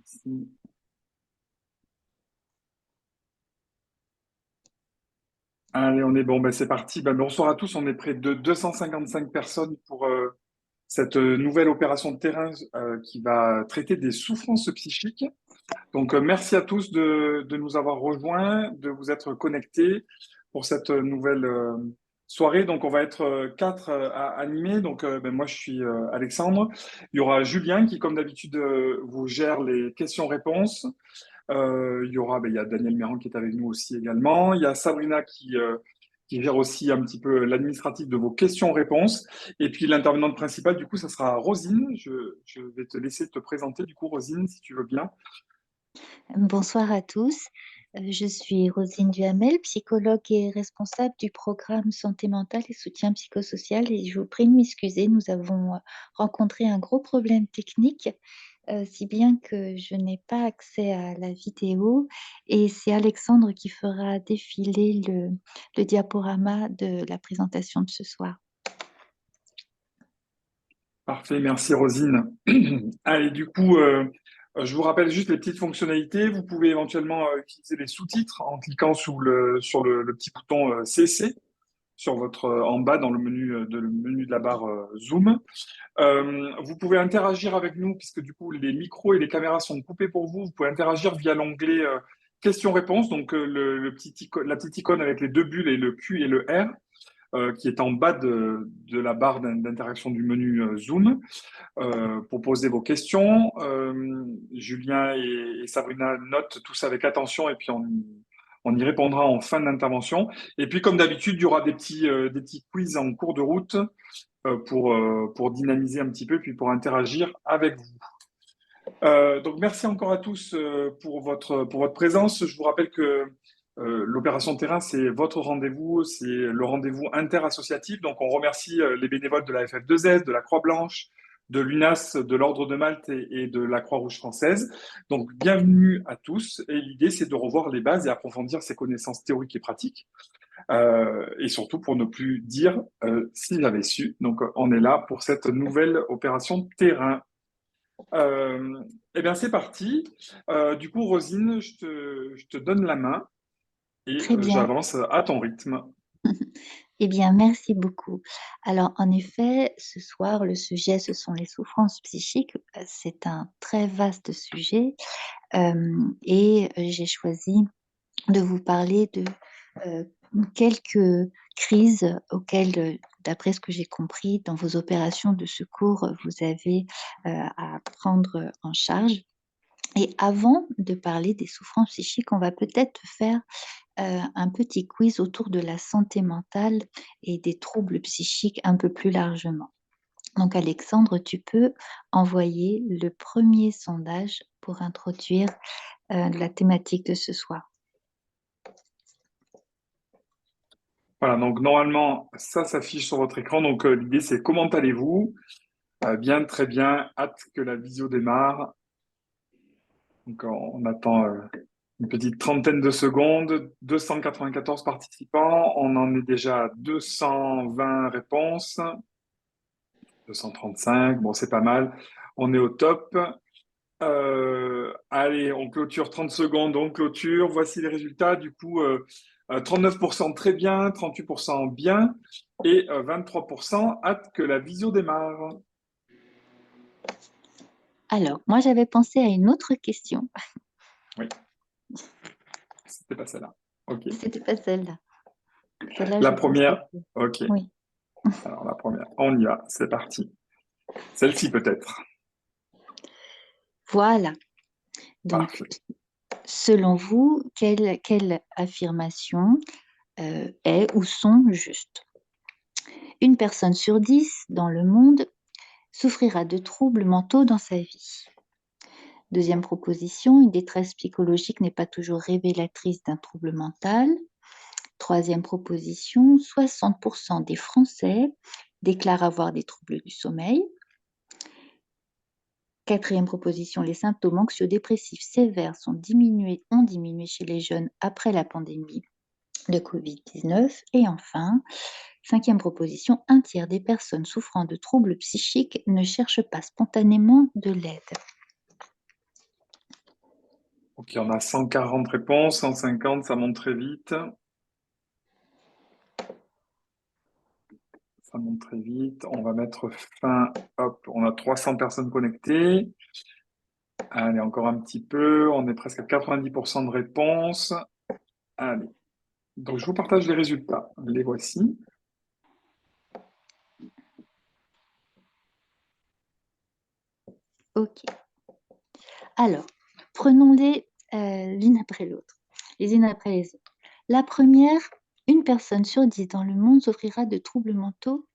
Si. Allez, on est bon, ben c'est parti. Ben, bonsoir à tous, on est près de 255 personnes pour cette nouvelle opération de terrain qui va traiter des souffrances psychiques. Donc, merci à tous de nous avoir rejoints, de vous être connectés pour cette nouvelle soirée. Donc, on va être quatre à animer. Donc, ben, moi, je suis Alexandre. Il y aura Julien qui, comme d'habitude, vous gère les questions-réponses. Il y aura, ben, il y a Daniel Méran qui est avec nous aussi également. Il y a Sabrina qui gère aussi un petit peu l'administratif de vos questions-réponses. Et puis l'intervenante principale, du coup, ça sera Rosine. Je vais te laisser te présenter, du coup, Rosine, si tu veux bien. Bonsoir à tous. Je suis Rosine Duhamel, psychologue et responsable du programme Santé mentale et soutien psychosocial. Et je vous prie de m'excuser, nous avons rencontré un gros problème technique, si bien que je n'ai pas accès à la vidéo. Et c'est Alexandre qui fera défiler le diaporama de la présentation de ce soir. Parfait, merci Rosine. Allez, du coup, je vous rappelle juste les petites fonctionnalités. Vous pouvez éventuellement utiliser les sous-titres en cliquant sur le petit bouton CC sur votre, en bas dans le menu de la barre Zoom. Vous pouvez interagir avec nous puisque du coup les micros et les caméras sont coupés pour vous. Vous pouvez interagir via l'onglet questions-réponses, donc la petite icône avec les deux bulles et le Q et le R. Qui est en bas de la barre d'interaction du menu Zoom pour poser vos questions. Julien et Sabrina notent tout ça avec attention et puis on y répondra en fin d'intervention. Et puis, comme d'habitude, il y aura des petits quiz en cours de route pour dynamiser un petit peu, puis pour interagir avec vous. Donc, merci encore à tous pour votre présence. Je vous rappelle que l'opération terrain, c'est votre rendez-vous, c'est le rendez-vous interassociatif. Donc, on remercie les bénévoles de la FF2S, de la Croix-Blanche, de l'UNAS, de l'Ordre de Malte et de la Croix-Rouge française. Donc, bienvenue à tous. Et l'idée, c'est de revoir les bases et approfondir ses connaissances théoriques et pratiques. Et surtout pour ne plus dire si j'avais su. Donc, on est là pour cette nouvelle opération terrain. Euh, eh bien, c'est parti. Du coup, Rosine, je te donne la main et Très bien. j'avance à ton rythme. Eh bien, merci beaucoup. Alors, en effet, ce soir, le sujet, ce sont les souffrances psychiques. C'est un très vaste sujet et j'ai choisi de vous parler de euh, quelques crises auxquelles, d'après ce que j'ai compris, dans vos opérations de secours, vous avez à prendre en charge. Et avant de parler des souffrances psychiques, on va peut-être faire un petit quiz autour de la santé mentale et des troubles psychiques un peu plus largement. Donc Alexandre, tu peux envoyer le premier sondage pour introduire la thématique de ce soir. Voilà, donc normalement, ça s'affiche sur votre écran. Donc l'idée, c'est comment allez-vous? Bien, très bien. Hâte que la visio démarre. Donc on attend une petite trentaine de secondes. 294 participants. On en est déjà à 220 réponses. 235. Bon, c'est pas mal. On est au top. Allez, on clôture 30 secondes, on clôture. Voici les résultats. Du coup, 39% très bien, 38% bien et 23% hâte que la visio démarre. Alors, moi j'avais pensé à une autre question. Oui, c'était pas celle-là. OK. C'était pas celle-là. Celle-là, La je pensais première, que... OK. Oui, Alors, la première, on y va, c'est parti. Celle-ci peut-être. voilà. Donc, Parfait. selon vous, quelle affirmation est ou sont justes? Une personne sur 10 dans le monde souffrira de troubles mentaux dans sa vie. Deuxième proposition, une détresse psychologique n'est pas toujours révélatrice d'un trouble mental. Troisième proposition, 60% des Français déclarent avoir des troubles du sommeil. Quatrième proposition, les symptômes anxio-dépressifs sévères ont diminué chez les jeunes après la pandémie de Covid-19. Et enfin, cinquième proposition, un tiers des personnes souffrant de troubles psychiques ne cherchent pas spontanément de l'aide. Donc, il y en a 140 réponses, 150, ça monte très vite. Ça monte très vite. On va mettre fin. Hop, on a 300 personnes connectées. Allez, encore un petit peu. On est presque à 90% de réponses. Allez. Donc, je vous partage les résultats. Les voici. Ok. Alors, prenons-les l'une après l'autre, les unes après les autres. La première, une personne sur 10 dans le monde souffrira de troubles mentaux.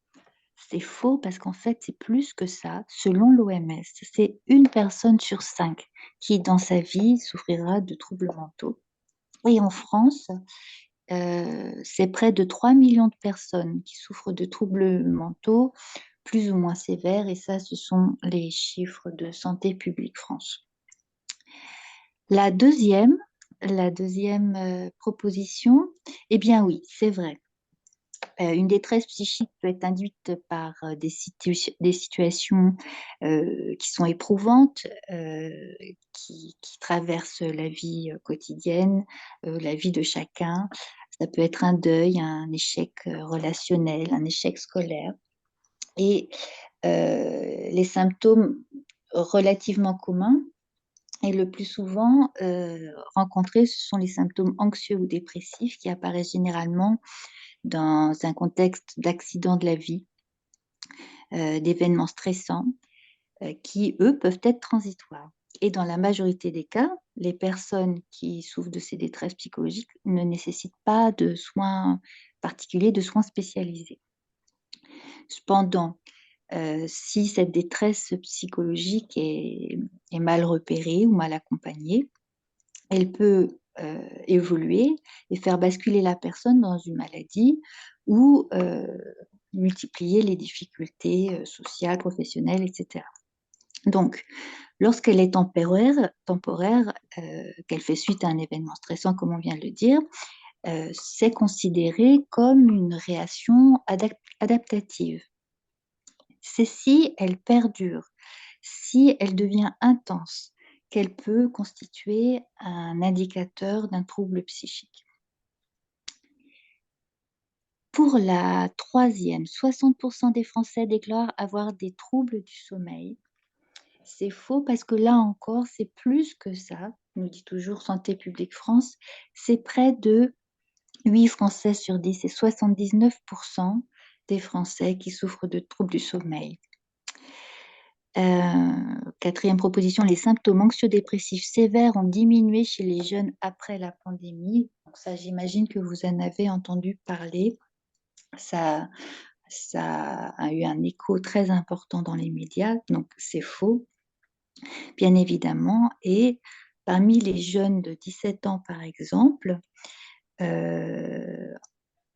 C'est faux parce qu'en fait, c'est plus que ça. Selon l'OMS, c'est une personne sur 5 qui, dans sa vie, souffrira de troubles mentaux. Et en France, c'est près de 3 millions de personnes qui souffrent de troubles mentaux plus ou moins sévères. Et ça, ce sont les chiffres de Santé publique France. La deuxième proposition, eh bien oui, c'est vrai. Une détresse psychique peut être induite par des situations qui sont éprouvantes, qui traversent la vie quotidienne, la vie de chacun. Ça peut être un deuil, un échec relationnel, un échec scolaire. Et les symptômes relativement communs et le plus souvent rencontrés, ce sont les symptômes anxieux ou dépressifs qui apparaissent généralement dans un contexte d'accident de la vie, d'événements stressants, qui, eux, peuvent être transitoires. Et dans la majorité des cas, les personnes qui souffrent de ces détresses psychologiques ne nécessitent pas de soins particuliers, de soins spécialisés. Cependant, si cette détresse psychologique est mal repérée ou mal accompagnée, elle peut évoluer et faire basculer la personne dans une maladie ou multiplier les difficultés sociales, professionnelles, etc. Donc, lorsqu'elle est temporaire qu'elle fait suite à un événement stressant, comme on vient de le dire, c'est considéré comme une réaction adaptative. C'est si elle perdure, si elle devient intense, qu'elle peut constituer un indicateur d'un trouble psychique. Pour la troisième, 60% des Français déclarent avoir des troubles du sommeil. C'est faux parce que là encore, c'est plus que ça, nous dit toujours Santé publique France, c'est près de 8 Français sur 10 et 79% des Français qui souffrent de troubles du sommeil. Quatrième proposition, les symptômes anxio-dépressifs sévères ont diminué chez les jeunes après la pandémie. Donc ça, j'imagine que vous en avez entendu parler. Ça a eu un écho très important dans les médias, donc c'est faux, bien évidemment. Et parmi les jeunes de 17 ans, par exemple,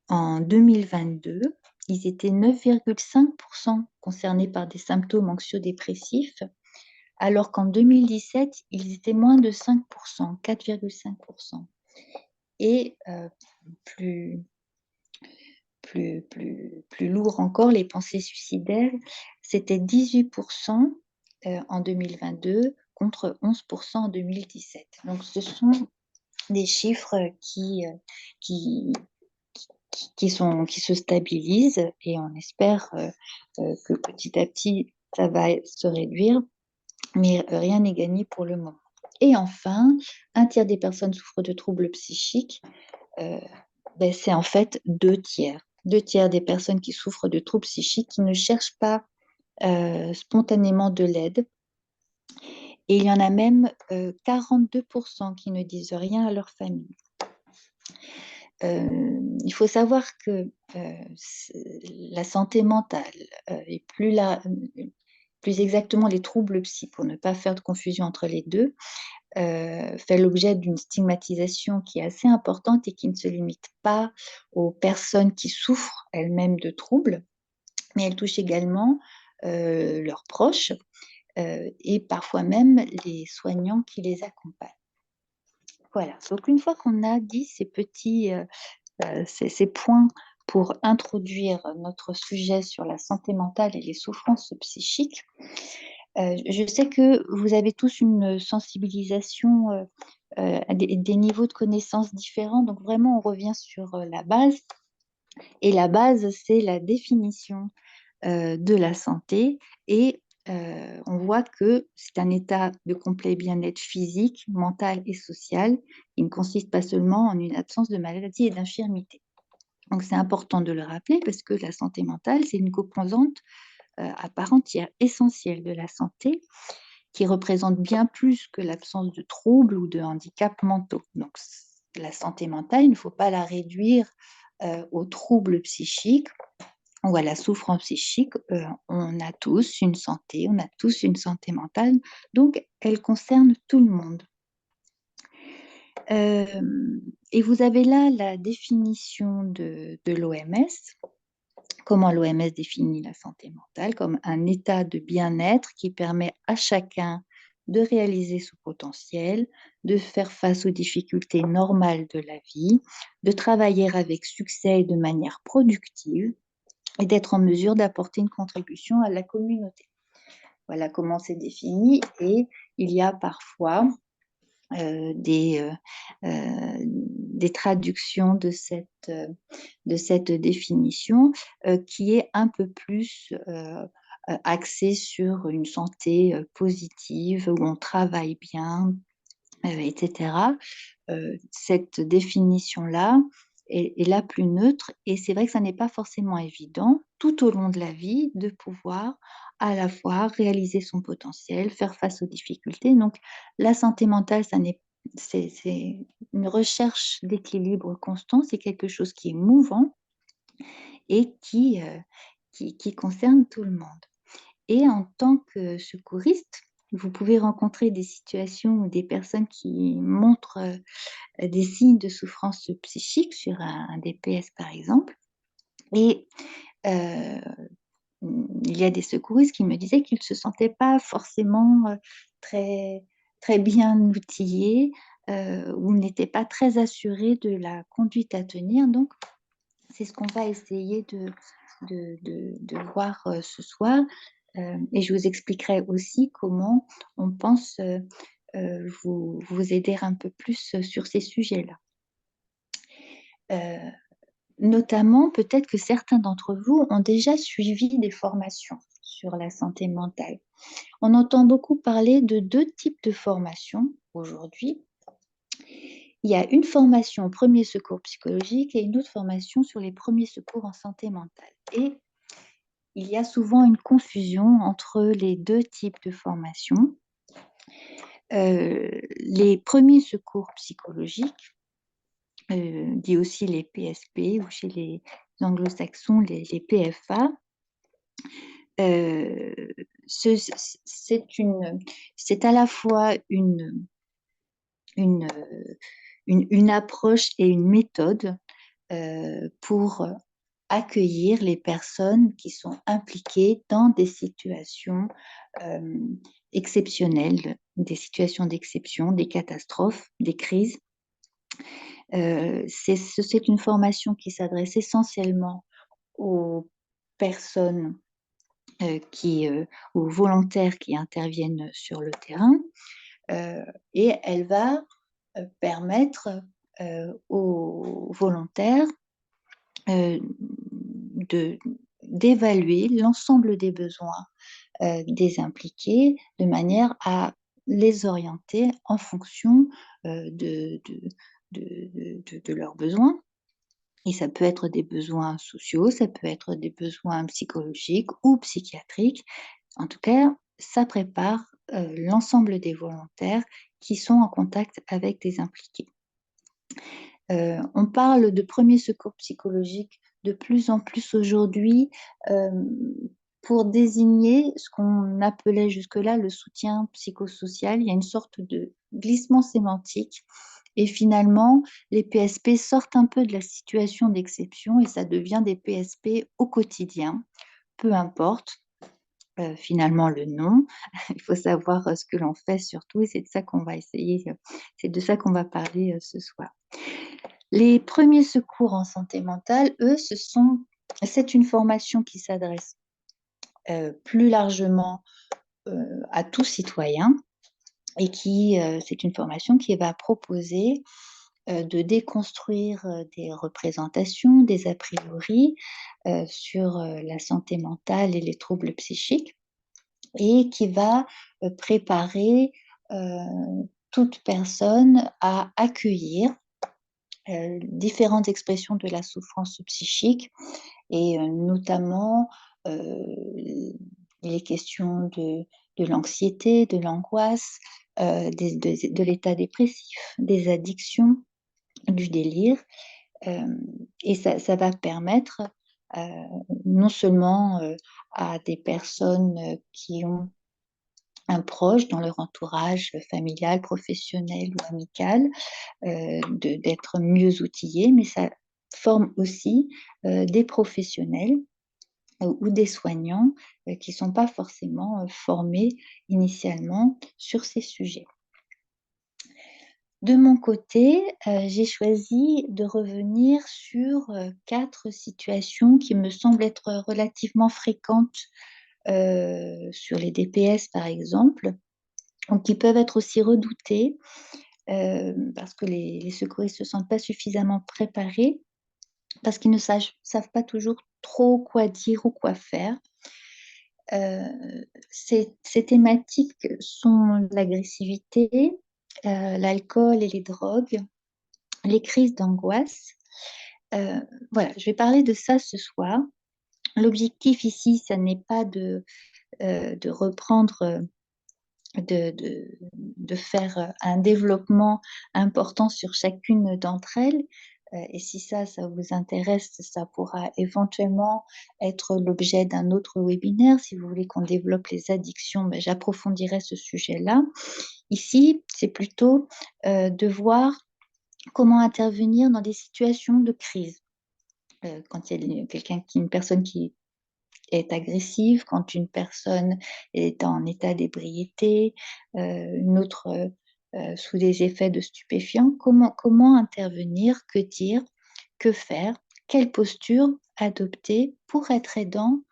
en 2022, ils étaient 9,5% concernés par des symptômes anxio-dépressifs, alors qu'en 2017, ils étaient moins de 5%, 4,5%. Et plus lourd encore, les pensées suicidaires, c'était 18% en 2022 contre 11% en 2017. Donc ce sont des chiffres qui, qui se stabilisent et on espère que petit à petit, ça va se réduire, mais rien n'est gagné pour le moment. Et enfin, un tiers des personnes souffrent de troubles psychiques. C'est en fait 2 tiers. 2 tiers des personnes qui souffrent de troubles psychiques qui ne cherchent pas spontanément de l'aide. Et il y en a même 42% qui ne disent rien à leur famille. Il faut savoir que la santé mentale et plus exactement les troubles psy, pour ne pas faire de confusion entre les deux, fait l'objet d'une stigmatisation qui est assez importante et qui ne se limite pas aux personnes qui souffrent elles-mêmes de troubles, mais elle touche également leurs proches et parfois même les soignants qui les accompagnent. Voilà, donc une fois qu'on a dit ces points pour introduire notre sujet sur la santé mentale et les souffrances psychiques, Je sais que vous avez tous une sensibilisation à des niveaux de connaissances différents, donc vraiment on revient sur la base. Et la base, c'est la définition de la santé et on voit que c'est un état de complet bien-être physique, mental et social qui ne consiste pas seulement en une absence de maladie et d'infirmité. Donc c'est important de le rappeler parce que la santé mentale, c'est une composante à part entière, essentielle de la santé, qui représente bien plus que l'absence de troubles ou de handicaps mentaux. Donc la santé mentale, il ne faut pas la réduire aux troubles psychiques ou à la souffrance psychique. On a tous une santé, on a tous une santé mentale, donc elle concerne tout le monde. Et vous avez là la définition de l'OMS, comment l'OMS définit la santé mentale, comme un état de bien-être qui permet à chacun de réaliser son potentiel, de faire face aux difficultés normales de la vie, de travailler avec succès et de manière productive, et d'être en mesure d'apporter une contribution à la communauté. Voilà comment c'est défini. Et il y a parfois euh, des, euh, des traductions de cette définition qui est un peu plus axée sur une santé positive, où on travaille bien, etc. Cette définition-là est la plus neutre et c'est vrai que ça n'est pas forcément évident tout au long de la vie de pouvoir à la fois réaliser son potentiel, faire face aux difficultés. Donc la santé mentale, c'est une recherche d'équilibre constant, c'est quelque chose qui est mouvant et qui concerne tout le monde. Et en tant que secouriste, vous pouvez rencontrer des situations ou des personnes qui montrent des signes de souffrance psychique sur un DPS par exemple. Et euh, il y a des secouristes qui me disaient qu'ils ne se sentaient pas forcément très, très bien outillés ou n'étaient pas très assurés de la conduite à tenir. Donc, c'est ce qu'on va essayer de voir ce soir. Et je vous expliquerai aussi comment on pense vous aider un peu plus sur ces sujets-là. Euh, Notamment, peut-être que certains d'entre vous ont déjà suivi des formations sur la santé mentale. On entend beaucoup parler de deux types de formations aujourd'hui. Il y a une formation au premier secours psychologique et une autre formation sur les premiers secours en santé mentale. Et il y a souvent une confusion entre les deux types de formations. Les premiers secours psychologiques, dit aussi les PSP ou chez les anglo-saxons les PFA, euh, c'est à la fois une, une approche et une méthode pour accueillir les personnes qui sont impliquées dans des situations euh, exceptionnelles, des situations d'exception, des catastrophes, des crises. C'est une formation qui s'adresse essentiellement aux personnes aux volontaires qui interviennent sur le terrain et elle va permettre aux volontaires de d'évaluer l'ensemble des besoins des impliqués de manière à les orienter en fonction de leurs besoins. Et ça peut être des besoins sociaux, ça peut être des besoins psychologiques ou psychiatriques. En tout cas, ça prépare l'ensemble des volontaires qui sont en contact avec des impliqués. On parle de premier secours psychologique de plus en plus aujourd'hui euh, pour désigner ce qu'on appelait jusque-là le soutien psychosocial. Il y a une sorte de glissement sémantique. Et finalement, les PSP sortent un peu de la situation d'exception et ça devient des PSP au quotidien, peu importe finalement le nom. Il faut savoir ce que l'on fait surtout et c'est de ça qu'on va essayer, c'est de ça qu'on va parler ce soir. Les premiers secours en santé mentale, eux, c'est une formation qui s'adresse plus largement à tout citoyen et c'est une formation qui va proposer de déconstruire des représentations, des a priori sur la santé mentale et les troubles psychiques et qui va préparer toute personne à accueillir différentes expressions de la souffrance psychique et notamment les questions de l'anxiété, de l'angoisse, de l'état dépressif, des addictions, du délire. Et ça va permettre non seulement à des personnes qui ont un proche dans leur entourage familial, professionnel ou amical, d'être mieux outillés, mais ça forme aussi des professionnels ou des soignants qui ne sont pas forcément formés initialement sur ces sujets. De mon côté, j'ai choisi de revenir sur 4 situations qui me semblent être relativement fréquentes sur les DPS, par exemple, donc qui peuvent être aussi redoutées parce que les secouristes ne se sentent pas suffisamment préparés, parce qu'ils ne savent pas toujours trop quoi dire ou quoi faire. Ces thématiques sont l'agressivité, l'alcool et les drogues, les crises d'angoisse. Voilà, je vais parler de ça ce soir. L'objectif ici, ça n'est pas de reprendre, de faire un développement important sur chacune d'entre elles. Et si ça vous intéresse, ça pourra éventuellement être l'objet d'un autre webinaire. Si vous voulez qu'on développe les addictions, ben, j'approfondirai ce sujet-là. Ici, c'est plutôt de voir comment intervenir dans des situations de crise. Quand il y a une personne qui est agressive, quand une personne est en état d'ébriété, une autre sous des effets de stupéfiants, comment intervenir, que dire, que faire, quelle posture adopter pour être aidant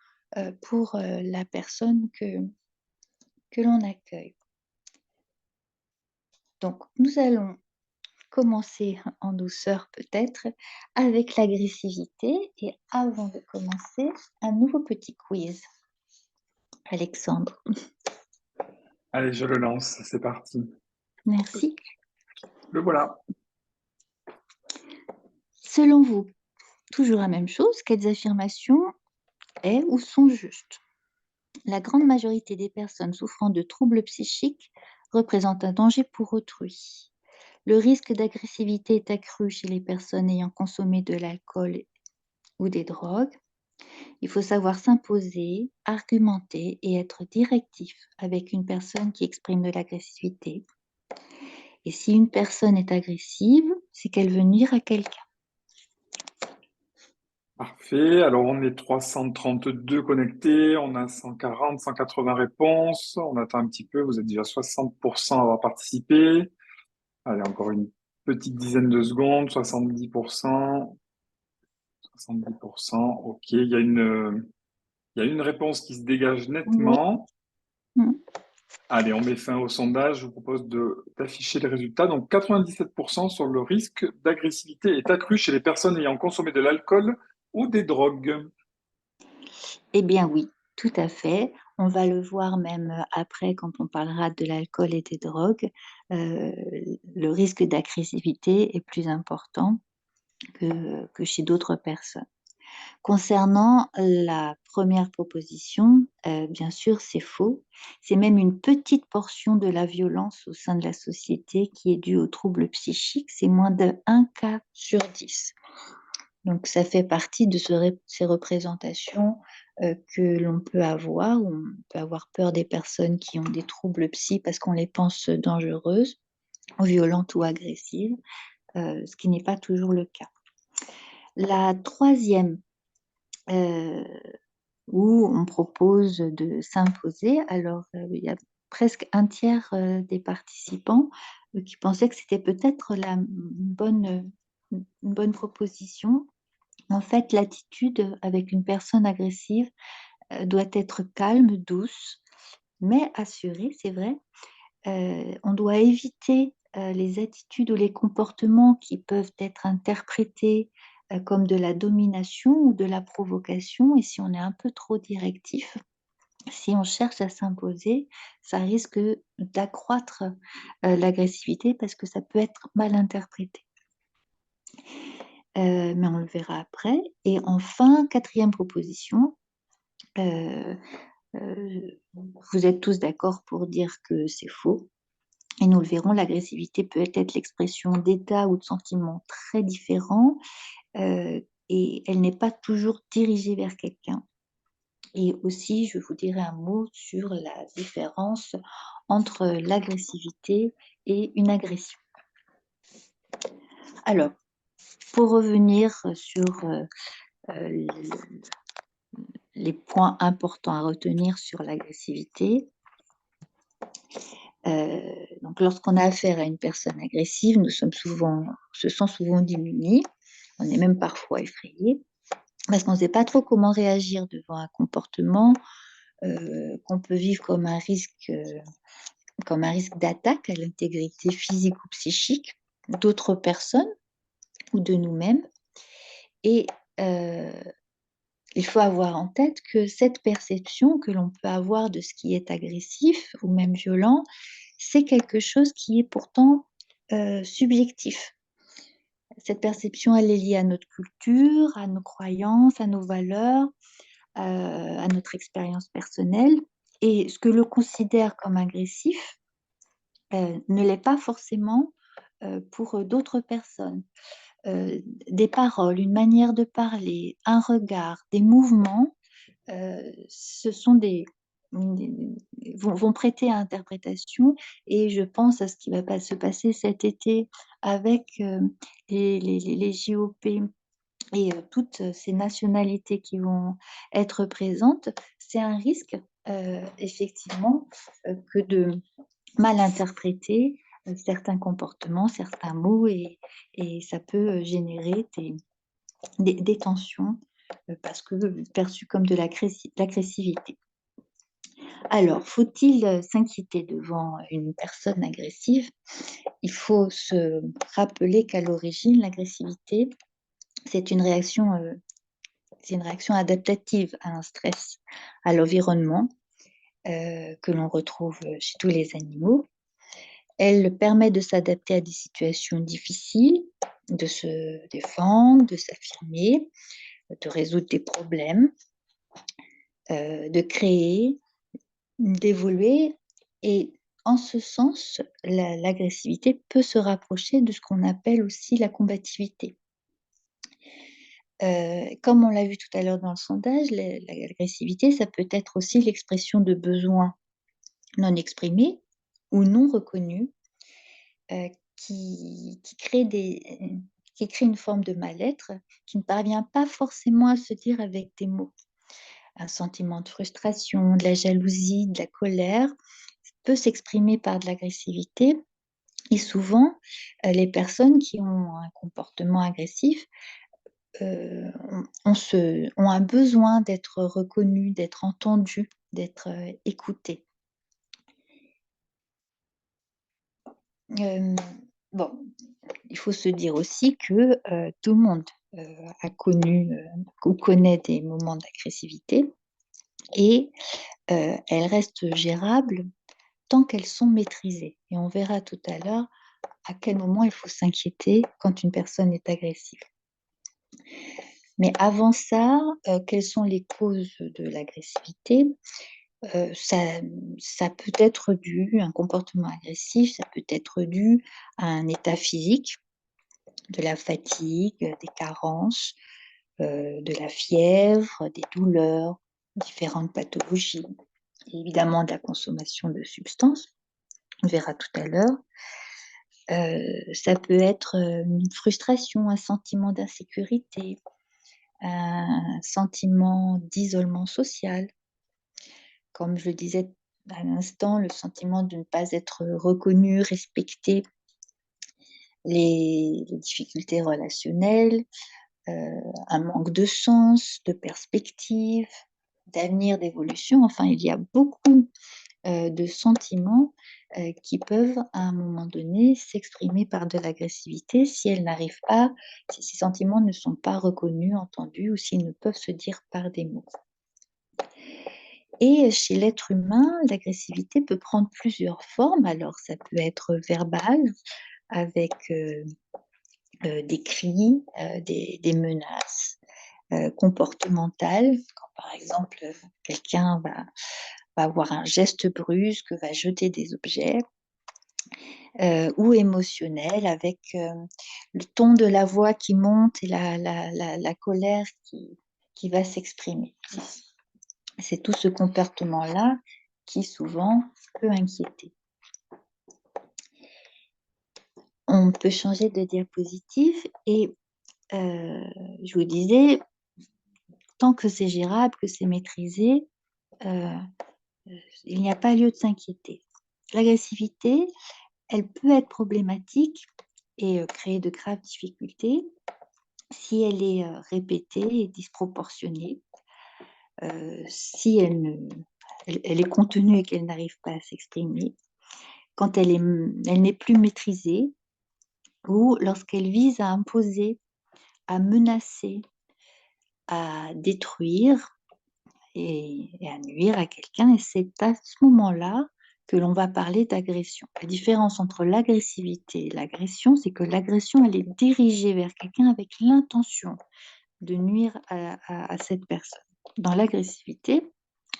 pour la personne que l'on accueille. Donc, nous allons commencer en douceur peut-être avec l'agressivité et avant de commencer, un nouveau petit quiz. Alexandre. Allez, je le lance, c'est parti. Merci. Le voilà. Selon vous, toujours la même chose, quelles affirmations est ou sont justes? La grande majorité des personnes souffrant de troubles psychiques représentent un danger pour autrui. Le risque d'agressivité est accru chez les personnes ayant consommé de l'alcool ou des drogues. Il faut savoir s'imposer, argumenter et être directif avec une personne qui exprime de l'agressivité. Et si une personne est agressive, c'est qu'elle veut nuire à quelqu'un. Parfait. Alors, on est 332 connectés. On a 140, 180 réponses. On attend un petit peu. Vous êtes déjà 60% à avoir participé. Allez, encore une petite dizaine de secondes. 70%. 70%. OK. Il y a une réponse qui se dégage Oui. nettement. Allez, on met fin au sondage. Je vous propose d'afficher les résultats. Donc, 97% sur le risque d'agressivité est accru chez les personnes ayant consommé de l'alcool ou des drogues. Eh bien oui, tout à fait. On va le voir même après quand on parlera de l'alcool et des drogues. Le risque d'agressivité est plus important que chez d'autres personnes. Concernant la première proposition, bien sûr, c'est faux. C'est même une petite portion de la violence au sein de la société qui est due aux troubles psychiques. C'est moins de 1 cas sur 10. Donc, ça fait partie de ces représentations que l'on peut avoir. On peut avoir peur des personnes qui ont des troubles psy parce qu'on les pense dangereuses, violentes ou agressives, ce qui n'est pas toujours le cas. La troisième, où on propose de s'imposer, alors il y a presque un tiers des participants qui pensaient que c'était peut-être une bonne proposition. En fait, l'attitude avec une personne agressive doit être calme, douce, mais assuré, c'est vrai. On doit éviter les attitudes ou les comportements qui peuvent être interprétés comme de la domination ou de la provocation. Et si on est un peu trop directif, si on cherche à s'imposer, ça risque d'accroître l'agressivité parce que ça peut être mal interprété. Mais on le verra après. Et enfin, quatrième proposition, euh, vous êtes tous d'accord pour dire que c'est faux. Et nous le verrons, l'agressivité peut être l'expression d'états ou de sentiments très différents et elle n'est pas toujours dirigée vers quelqu'un. Et aussi, je vous dirai un mot sur la différence entre l'agressivité et une agression. Alors, pour revenir sur euh, les points importants à retenir sur l'agressivité, donc lorsqu'on a affaire à une personne agressive, nous sommes souvent, on se sent souvent démunis, on est même parfois effrayé, parce qu'on ne sait pas trop comment réagir devant un comportement qu'on peut vivre comme un risque d'attaque à l'intégrité physique ou psychique d'autres personnes ou de nous-mêmes. Et euh, il faut avoir en tête que cette perception que l'on peut avoir de ce qui est agressif ou même violent, c'est quelque chose qui est pourtant subjectif. Cette perception, elle est liée à notre culture, à nos croyances, à nos valeurs, à notre expérience personnelle. Et ce que l'on considère comme agressif ne l'est pas forcément pour d'autres personnes. Euh, des paroles, une manière de parler, un regard, des mouvements, ce sont vont prêter à interprétation et je pense à ce qui va pas se passer cet été avec les JOP et toutes ces nationalités qui vont être présentes. C'est un risque effectivement que de mal interpréter certains comportements, certains mots et ça peut générer des tensions parce que perçu comme de l'agressivité. Alors, faut-il s'inquiéter devant une personne agressive? Il faut se rappeler qu'à l'origine, l'agressivité, c'est c'est une réaction adaptative à un stress, à l'environnement que l'on retrouve chez tous les animaux. Elle permet de s'adapter à des situations difficiles, de se défendre, de s'affirmer, de résoudre des problèmes, de créer, d'évoluer. Et en ce sens, l'agressivité peut se rapprocher de ce qu'on appelle aussi la combativité. Comme on l'a vu tout à l'heure dans le sondage, l'agressivité, ça peut être aussi l'expression de besoins non exprimés ou non reconnus euh, qui crée qui crée une forme de mal-être qui ne parvient pas forcément à se dire avec des mots. Un sentiment de frustration, de la jalousie, de la colère peut s'exprimer par de l'agressivité. Et souvent, les personnes qui ont un comportement agressif ont un besoin d'être reconnues, d'être entendues, d'être écoutées. Bon, il faut se dire aussi que tout le monde a connu ou connaît des moments d'agressivité et elles restent gérables tant qu'elles sont maîtrisées. Et on verra tout à l'heure à quel moment il faut s'inquiéter quand une personne est agressive. Mais avant ça, quelles sont les causes de l'agressivité? Ça peut être dû, un comportement agressif, ça peut être dû à un état physique, de la fatigue, des carences, de la fièvre, des douleurs, différentes pathologies, et évidemment de la consommation de substances. On verra tout à l'heure. Ça peut être une frustration, un sentiment d'insécurité, un sentiment d'isolement social. Comme je le disais à l'instant, le sentiment de ne pas être reconnu, respecté, les difficultés relationnelles, un manque de sens, de perspective, d'avenir, d'évolution. Enfin, il y a beaucoup de sentiments qui peuvent, à un moment donné, s'exprimer par de l'agressivité si elles n'arrivent pas, si ces sentiments ne sont pas reconnus, entendus ou s'ils ne peuvent se dire par des mots. Et chez l'être humain, l'agressivité peut prendre plusieurs formes. Alors, ça peut être verbal, avec des cris, des menaces, comportementales, quand par exemple quelqu'un va avoir un geste brusque, va jeter des objets, ou émotionnel, avec le ton de la voix qui monte et la colère qui va s'exprimer. C'est tout ce comportement-là qui souvent peut inquiéter. On peut changer de diapositive et je vous disais, tant que c'est gérable, que c'est maîtrisé, euh, il n'y a pas lieu de s'inquiéter. L'agressivité, elle peut être problématique et créer de graves difficultés si elle est répétée et disproportionnée, si elle est contenue et qu'elle n'arrive pas à s'exprimer, quand elle n'est plus maîtrisée ou lorsqu'elle vise à imposer, à menacer, à détruire et à nuire à quelqu'un. Et c'est à ce moment-là que l'on va parler d'agression. La différence entre l'agressivité et l'agression, c'est que l'agression, elle est dirigée vers quelqu'un avec l'intention de nuire à cette personne. Dans l'agressivité,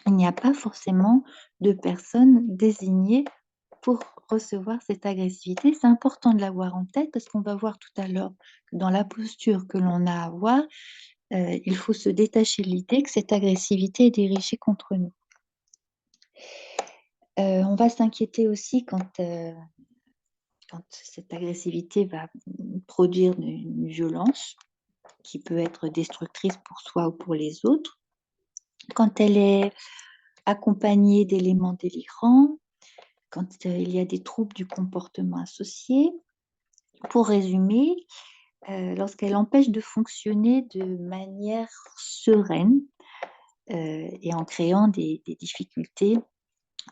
il n'y a pas forcément de personne désignée pour recevoir cette agressivité. C'est important de l'avoir en tête parce qu'on va voir tout à l'heure que dans la posture que l'on a à avoir, il faut se détacher de l'idée que cette agressivité est dirigée contre nous. On va s'inquiéter aussi quand cette agressivité va produire une violence qui peut être destructrice pour soi ou pour les autres, quand elle est accompagnée d'éléments délirants, quand il y a des troubles du comportement associés. Pour résumer, lorsqu'elle empêche de fonctionner de manière sereine et en créant des difficultés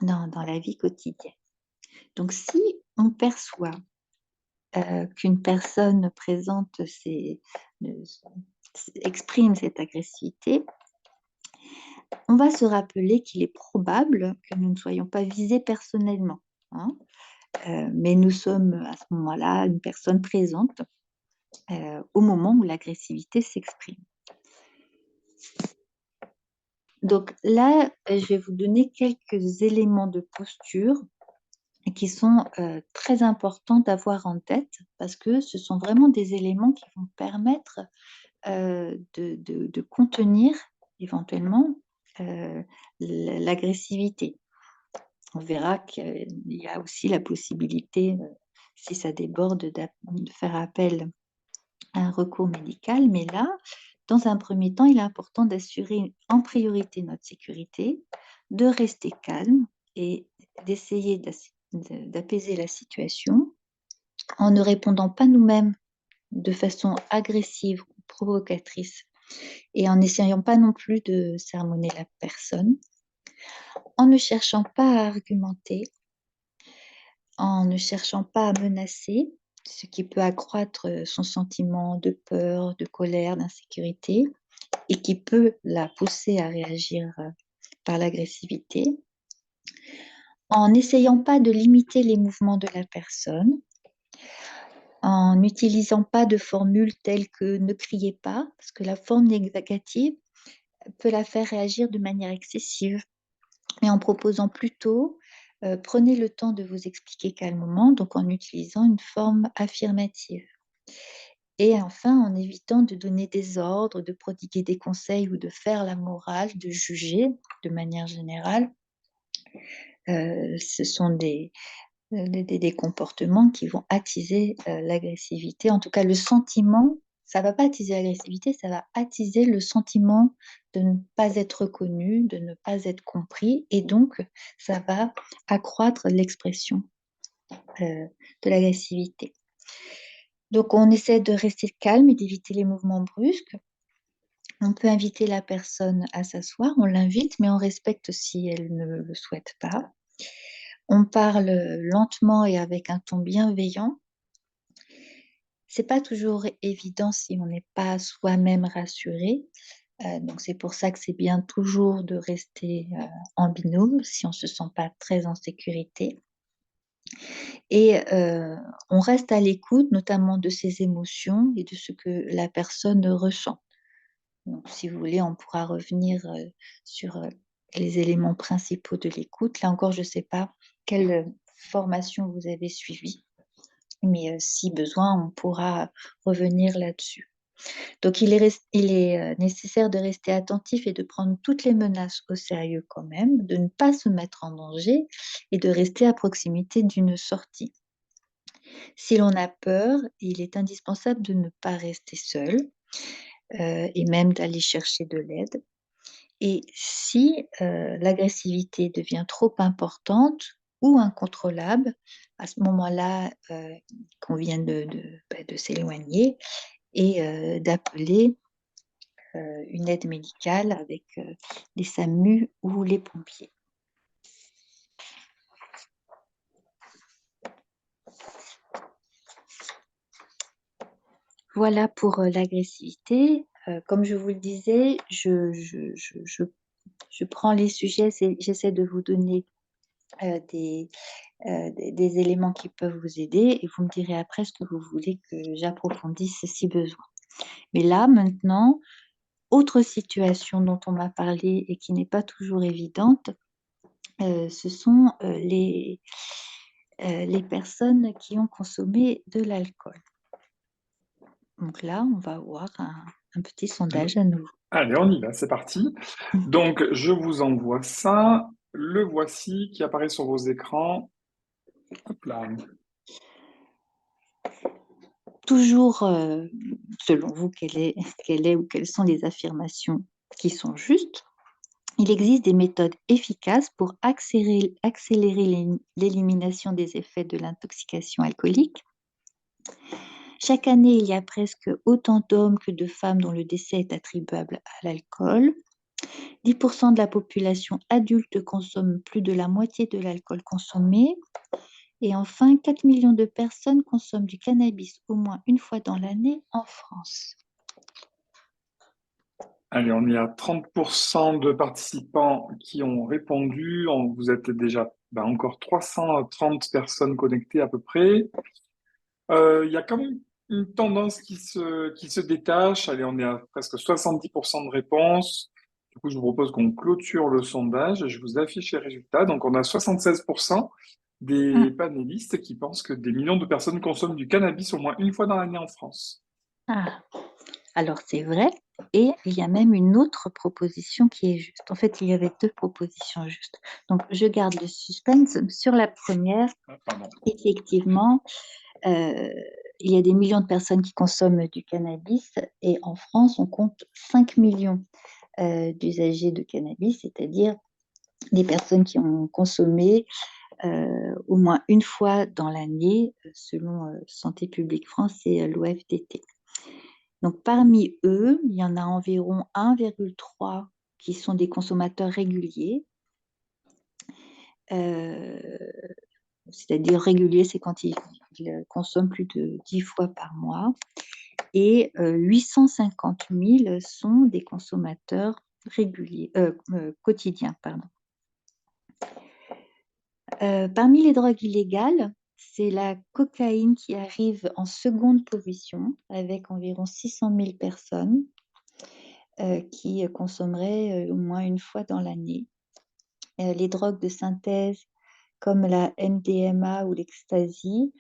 dans la vie quotidienne. Donc, si on perçoit qu'une personne exprime cette agressivité, on va se rappeler qu'il est probable que nous ne soyons pas visés personnellement, hein, mais nous sommes à ce moment-là une personne présente au moment où l'agressivité s'exprime. Donc là, je vais vous donner quelques éléments de posture qui sont très importants d'avoir en tête parce que ce sont vraiment des éléments qui vont permettre de contenir éventuellement l'agressivité. On verra qu'il y a aussi la possibilité, si ça déborde, de faire appel à un recours médical. Mais là, dans un premier temps, il est important d'assurer en priorité notre sécurité, de rester calme et d'essayer d'apaiser la situation en ne répondant pas nous-mêmes de façon agressive ou provocatrice et en n'essayant pas non plus de sermonner la personne, en ne cherchant pas à argumenter, en ne cherchant pas à menacer, ce qui peut accroître son sentiment de peur, de colère, d'insécurité et qui peut la pousser à réagir par l'agressivité, en n'essayant pas de limiter les mouvements de la personne, en n'utilisant pas de formules telles que ne criez pas, parce que la forme négative peut la faire réagir de manière excessive, mais en proposant plutôt prenez le temps de vous expliquer calmement, donc en utilisant une forme affirmative. Et enfin, en évitant de donner des ordres, de prodiguer des conseils ou de faire la morale, de juger de manière générale. Ce sont des comportements qui vont attiser l'agressivité. En tout cas, le sentiment, ça ne va pas attiser l'agressivité, ça va attiser le sentiment de ne pas être reconnu, de ne pas être compris, et donc ça va accroître l'expression de l'agressivité. Donc on essaie de rester calme et d'éviter les mouvements brusques. On peut inviter la personne à s'asseoir, on l'invite, mais on respecte si elle ne le souhaite pas. on parle lentement et avec un ton bienveillant. C'est pas toujours évident si on n'est pas soi-même rassuré. Donc c'est pour ça que c'est bien toujours de rester en binôme si on se sent pas très en sécurité. Et on reste à l'écoute, notamment de ses émotions et de ce que la personne ressent. Donc, si vous voulez, on pourra revenir sur les éléments principaux de l'écoute. Là encore, je ne sais pas quelle formation vous avez suivie, mais si besoin, on pourra revenir là-dessus. Donc, il est nécessaire de rester attentif et de prendre toutes les menaces au sérieux quand même, de ne pas se mettre en danger et de rester à proximité d'une sortie. Si l'on a peur, il est indispensable de ne pas rester seul et même d'aller chercher de l'aide. Et si l'agressivité devient trop importante ou incontrôlable, à ce moment-là, il convient de s'éloigner et d'appeler une aide médicale avec les SAMU ou les pompiers. Voilà pour l'agressivité. Comme je vous le disais, je prends les sujets, j'essaie de vous donner des éléments qui peuvent vous aider et vous me direz après ce que vous voulez que j'approfondisse si besoin. Mais là, maintenant, autre situation dont on m'a parlé et qui n'est pas toujours évidente, ce sont les personnes qui ont consommé de l'alcool. Donc là, on va avoir un petit sondage à nouveau. Allez, on y va, c'est parti. Donc, je vous envoie ça. Le voici qui apparaît sur vos écrans. Hop là. Toujours, selon vous, quelle est ou quelles sont les affirmations qui sont justes? Il existe des méthodes efficaces pour accélérer l'élimination des effets de l'intoxication alcoolique. Chaque année, il y a presque autant d'hommes que de femmes dont le décès est attribuable à l'alcool. 10% de la population adulte consomme plus de la moitié de l'alcool consommé. Et enfin, 4 millions de personnes consomment du cannabis au moins une fois dans l'année en France. Allez, on est à 30% de participants qui ont répondu. Vous êtes déjà encore 330 personnes connectées à peu près. Il y a quand même une tendance qui se détache. Allez, on est à presque 70% de réponses. Du coup, je vous propose qu'on clôture le sondage. Je vous affiche les résultats. Donc, on a 76% des Hum, panélistes qui pensent que des millions de personnes consomment du cannabis au moins une fois dans l'année en France. Ah, alors c'est vrai. Et il y a même une autre proposition qui est juste. En fait, il y avait deux propositions justes. Donc, je garde le suspense. Sur la première, Pardon. effectivement, il y a des millions de personnes qui consomment du cannabis et en France, on compte 5 millions d'usagers de cannabis, c'est-à-dire des personnes qui ont consommé au moins une fois dans l'année, selon Santé publique France et l'OFDT. Donc parmi eux, il y en a environ 1,3 qui sont des consommateurs réguliers. C'est-à-dire régulier, c'est quand ils consomment plus de 10 fois par mois. Et 850 000 sont des consommateurs réguliers, quotidiens. Pardon. Parmi les drogues illégales, c'est la cocaïne qui arrive en seconde position avec environ 600 000 personnes qui consommeraient au moins une fois dans l'année. Les drogues de synthèse comme la MDMA ou l'ecstasy,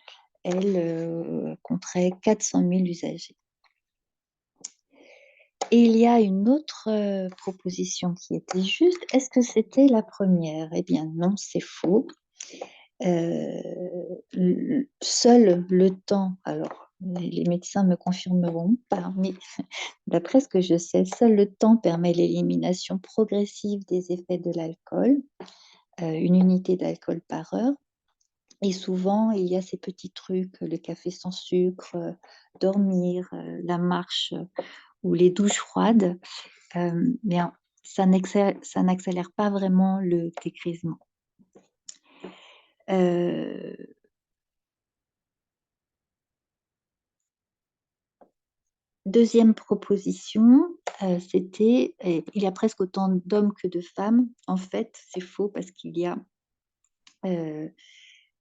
elles compteraient 400 000 usagers. Et il y a une autre proposition qui était juste. Est-ce que c'était la première? Eh bien non, c'est faux. Seul le temps, alors les médecins me confirmeront pas, mais d'après ce que je sais, seul le temps permet l'élimination progressive des effets de l'alcool, une unité d'alcool par heure. Et souvent, il y a ces petits trucs, le café sans sucre, dormir, la marche ou les douches froides, mais ça n'accélère pas vraiment le dégrisement. Euh, Deuxième proposition, c'était, il y a presque autant d'hommes que de femmes. En fait, c'est faux parce qu'il y a euh,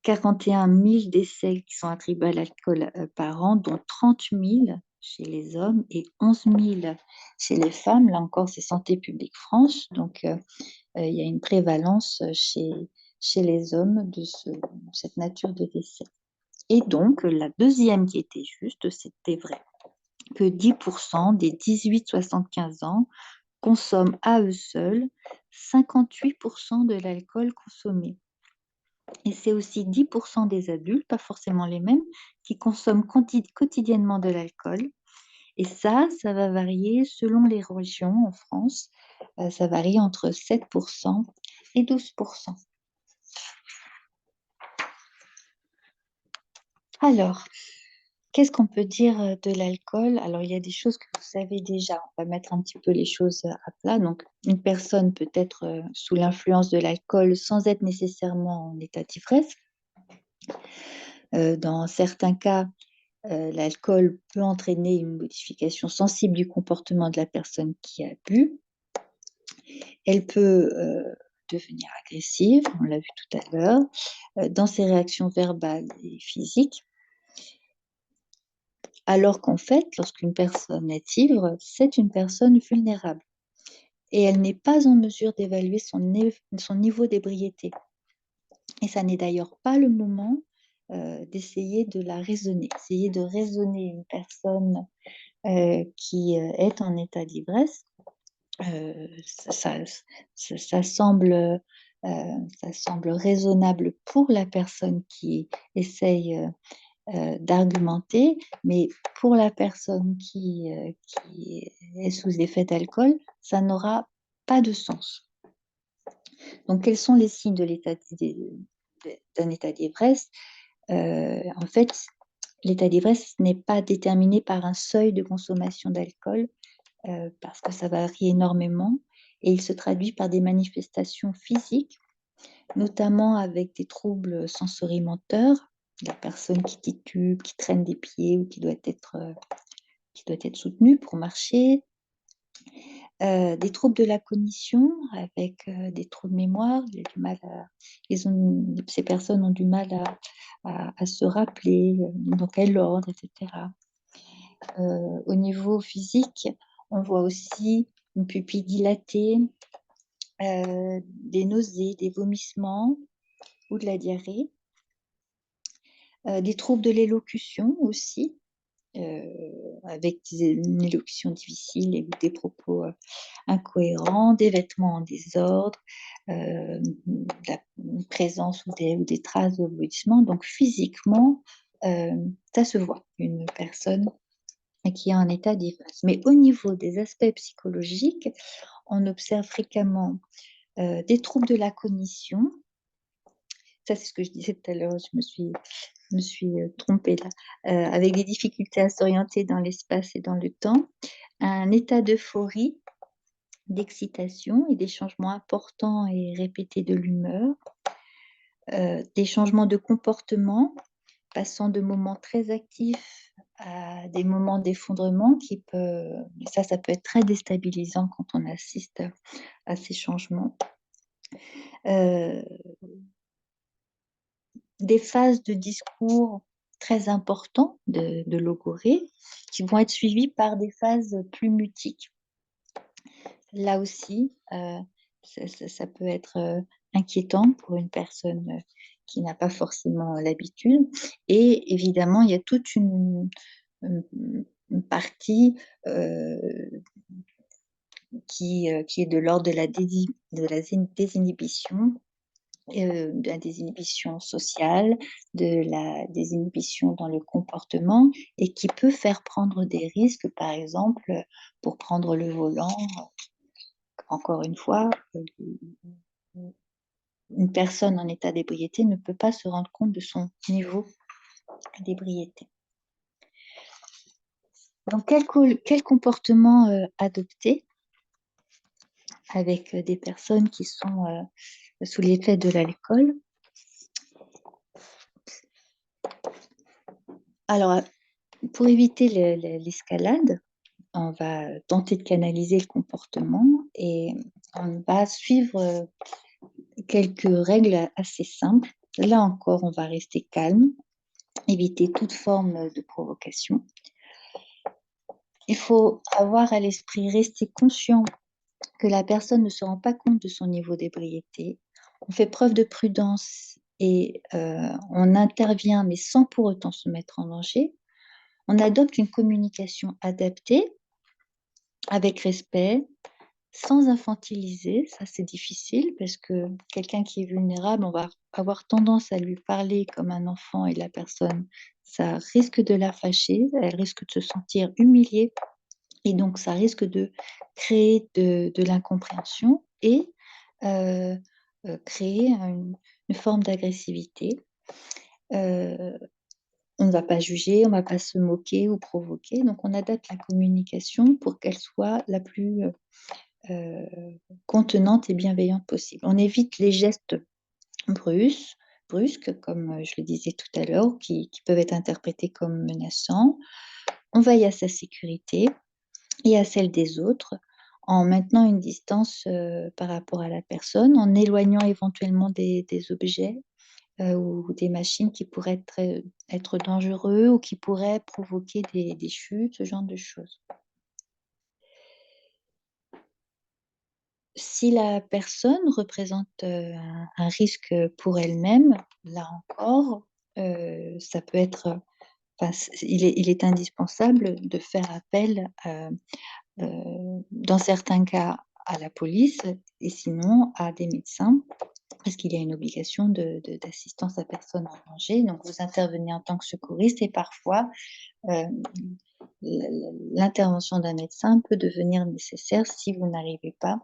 41 000 décès qui sont attribués à l'alcool par an, dont 30 000 chez les hommes et 11 000 chez les femmes. Là encore, c'est Santé publique France. Donc, il y a une prévalence chez les hommes de cette nature de décès. Et donc, la deuxième qui était juste, c'était vrai que 10% des 18-75 ans consomment à eux seuls 58% de l'alcool consommé. Et c'est aussi 10% des adultes, pas forcément les mêmes, qui consomment quotidiennement de l'alcool. Et ça va varier selon les régions en France. Ça varie entre 7% et 12%. Alors, qu'est-ce qu'on peut dire de l'alcool? Alors, il y a des choses que vous savez déjà. On va mettre un petit peu les choses à plat. Donc, une personne peut être sous l'influence de l'alcool sans être nécessairement en état d'ivresse. Dans certains cas, l'alcool peut entraîner une modification sensible du comportement de la personne qui a bu. Elle peut devenir agressive, on l'a vu tout à l'heure, dans ses réactions verbales et physiques. Alors qu'en fait, lorsqu'une personne est ivre, c'est une personne vulnérable et elle n'est pas en mesure d'évaluer son niveau d'ébriété. Et ça n'est d'ailleurs pas le moment d'essayer de la raisonner. Essayer de raisonner une personne qui est en état d'ivresse, ça, ça semble, ça semble raisonnable pour la personne qui essaye d'argumenter, mais pour la personne qui est sous effet d'alcool, ça n'aura pas de sens. Donc, quels sont les signes d'un état d'ivresse? En fait, l'état d'ivresse n'est pas déterminé par un seuil de consommation d'alcool, parce que ça varie énormément, et il se traduit par des manifestations physiques, notamment avec des troubles sensorimoteurs, la personne qui titube, qui traîne des pieds ou qui doit être soutenue pour marcher, des troubles de la cognition avec des trous de mémoire, ces personnes ont du mal à se rappeler dans quel ordre, etc. Au niveau physique, on voit aussi une pupille dilatée, des nausées, des vomissements ou de la diarrhée, des troubles de l'élocution aussi, avec une élocution difficile et des propos incohérents, des vêtements en désordre, la présence ou des traces de vomissement. Donc physiquement, ça se voit, une personne qui est en état d'ivresse. Mais au niveau des aspects psychologiques, on observe fréquemment des troubles de la cognition. Ça, c'est ce que je disais tout à l'heure, je me suis trompée là. Avec des difficultés à s'orienter dans l'espace et dans le temps, un état d'euphorie, d'excitation et des changements importants et répétés de l'humeur, des changements de comportement, passant de moments très actifs à des moments d'effondrement ça peut être très déstabilisant quand on assiste à ces changements. Des phases de discours très importants de logorée qui vont être suivies par des phases plus mutiques. Là aussi, ça peut être inquiétant pour une personne qui n'a pas forcément l'habitude. Et évidemment, il y a toute une partie qui est de l'ordre de la désinhibition, de la désinhibition sociale, de la désinhibition dans le comportement et qui peut faire prendre des risques, par exemple, pour prendre le volant. Encore une fois, une personne en état d'ébriété ne peut pas se rendre compte de son niveau d'ébriété. Donc, quel comportement adopter avec des personnes qui sont sous l'effet de l'alcool? Alors, pour éviter l'escalade, on va tenter de canaliser le comportement et on va suivre quelques règles assez simples. Là encore, on va rester calme, éviter toute forme de provocation. Il faut avoir à l'esprit, rester conscient que la personne ne se rend pas compte de son niveau d'ébriété. On fait preuve de prudence et on intervient, mais sans pour autant se mettre en danger. On adopte une communication adaptée, avec respect, sans infantiliser. Ça, c'est difficile parce que quelqu'un qui est vulnérable, on va avoir tendance à lui parler comme un enfant et la personne, ça risque de la fâcher, elle risque de se sentir humiliée et donc ça risque de créer de l'incompréhension et euh, créer une forme d'agressivité. Euh, on ne va pas juger, on ne va pas se moquer ou provoquer, donc on adapte la communication pour qu'elle soit la plus euh, contenante et bienveillante possible. On évite les gestes brusques, brusques comme je le disais tout à l'heure, qui peuvent être interprétés comme menaçants. On veille à sa sécurité et à celle des autres en maintenant une distance par rapport à la personne, en éloignant éventuellement des objets ou des machines qui pourraient être dangereux ou qui pourraient provoquer des chutes, ce genre de choses. Si la personne représente un risque pour elle-même, là encore, ça peut être, enfin, il est indispensable de faire appel, dans certains cas, à la police et sinon à des médecins, parce qu'il y a une obligation d'assistance à personne en danger. Donc, vous intervenez en tant que secouriste et parfois, euh, l'intervention d'un médecin peut devenir nécessaire si vous n'arrivez pas.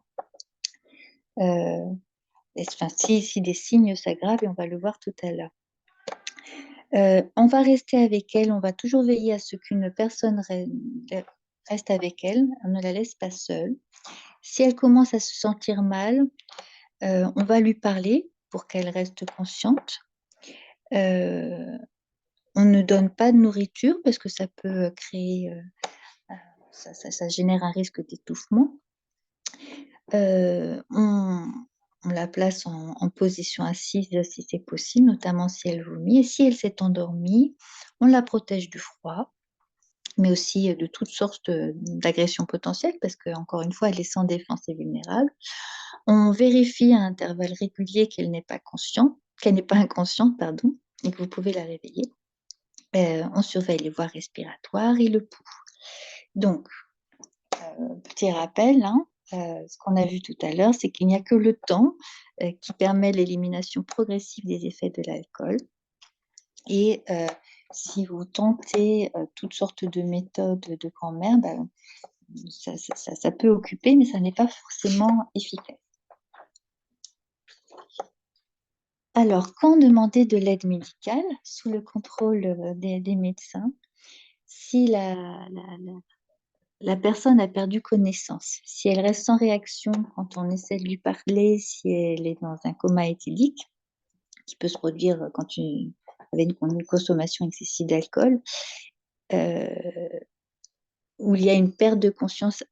Enfin, si des signes s'aggravent, et on va le voir tout à l'heure. On va rester avec elle, on va toujours veiller à ce qu'une personne reste avec elle, on ne la laisse pas seule. Si elle commence à se sentir mal, on va lui parler pour qu'elle reste consciente. Euh, on ne donne pas de nourriture parce que ça peut créer, ça génère un risque d'étouffement. On la place en position assise si c'est possible, notamment si elle vomit. Et si elle s'est endormie, on la protège du froid, mais aussi de toutes sortes d'agressions potentielles, parce qu'encore une fois, elle est sans défense et vulnérable. On vérifie à intervalles réguliers qu'elle n'est pas consciente, qu'elle n'est pas inconsciente, pardon, et que vous pouvez la réveiller. On surveille les voies respiratoires et le pouls. Donc, petit rappel, hein, ce qu'on a vu tout à l'heure, c'est qu'il n'y a que le temps qui permet l'élimination progressive des effets de l'alcool. Et si vous tentez toutes sortes de méthodes de grand-mère, ben, ça peut occuper, mais ça n'est pas forcément efficace. Alors, quand demander de l'aide médicale sous le contrôle des médecins, si la personne a perdu connaissance, si elle reste sans réaction quand on essaie de lui parler, si elle est dans un coma éthylique, qui peut se produire avec une consommation excessive d'alcool, euh, où il y a une perte de conscience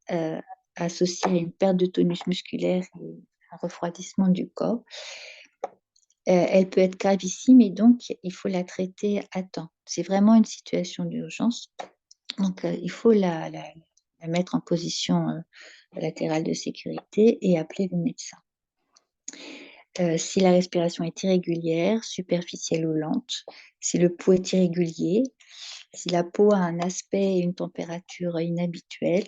associée à une perte de tonus musculaire et un refroidissement du corps, elle peut être gravissime et donc il faut la traiter à temps. C'est vraiment une situation d'urgence. Donc il faut la mettre en position latérale de sécurité et appeler le médecin. Si la respiration est irrégulière, superficielle ou lente, si le pouls est irrégulier, si la peau a un aspect et une température inhabituels,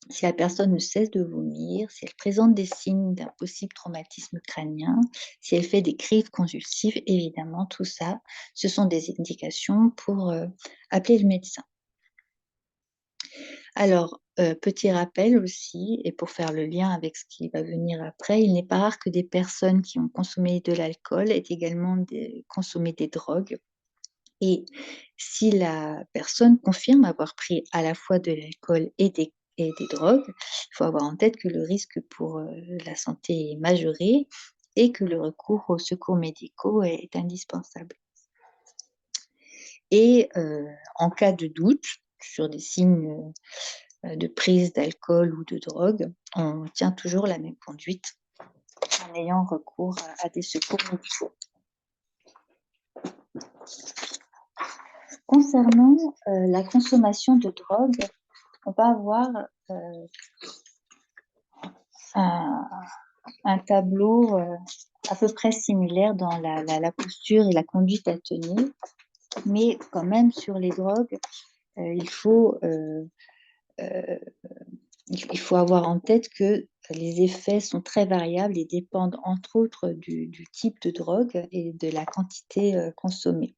si la personne ne cesse de vomir, si elle présente des signes d'un possible traumatisme crânien, si elle fait des crises convulsives, évidemment, tout ça, ce sont des indications pour appeler le médecin. Alors, petit rappel aussi, et pour faire le lien avec ce qui va venir après, il n'est pas rare que des personnes qui ont consommé de l'alcool aient également consommé des drogues. Et si la personne confirme avoir pris à la fois de l'alcool et des drogues, il faut avoir en tête que le risque pour la santé est majoré et que le recours aux secours médicaux est indispensable. Et en cas de doute sur des signes de prise d'alcool ou de drogue, on tient toujours la même conduite en ayant recours à des secours médicaux. Concernant la consommation de drogue, on va avoir un tableau à peu près similaire dans la posture et la conduite à tenir, mais quand même sur les drogues, il faut avoir en tête que les effets sont très variables et dépendent entre autres du type de drogue et de la quantité consommée.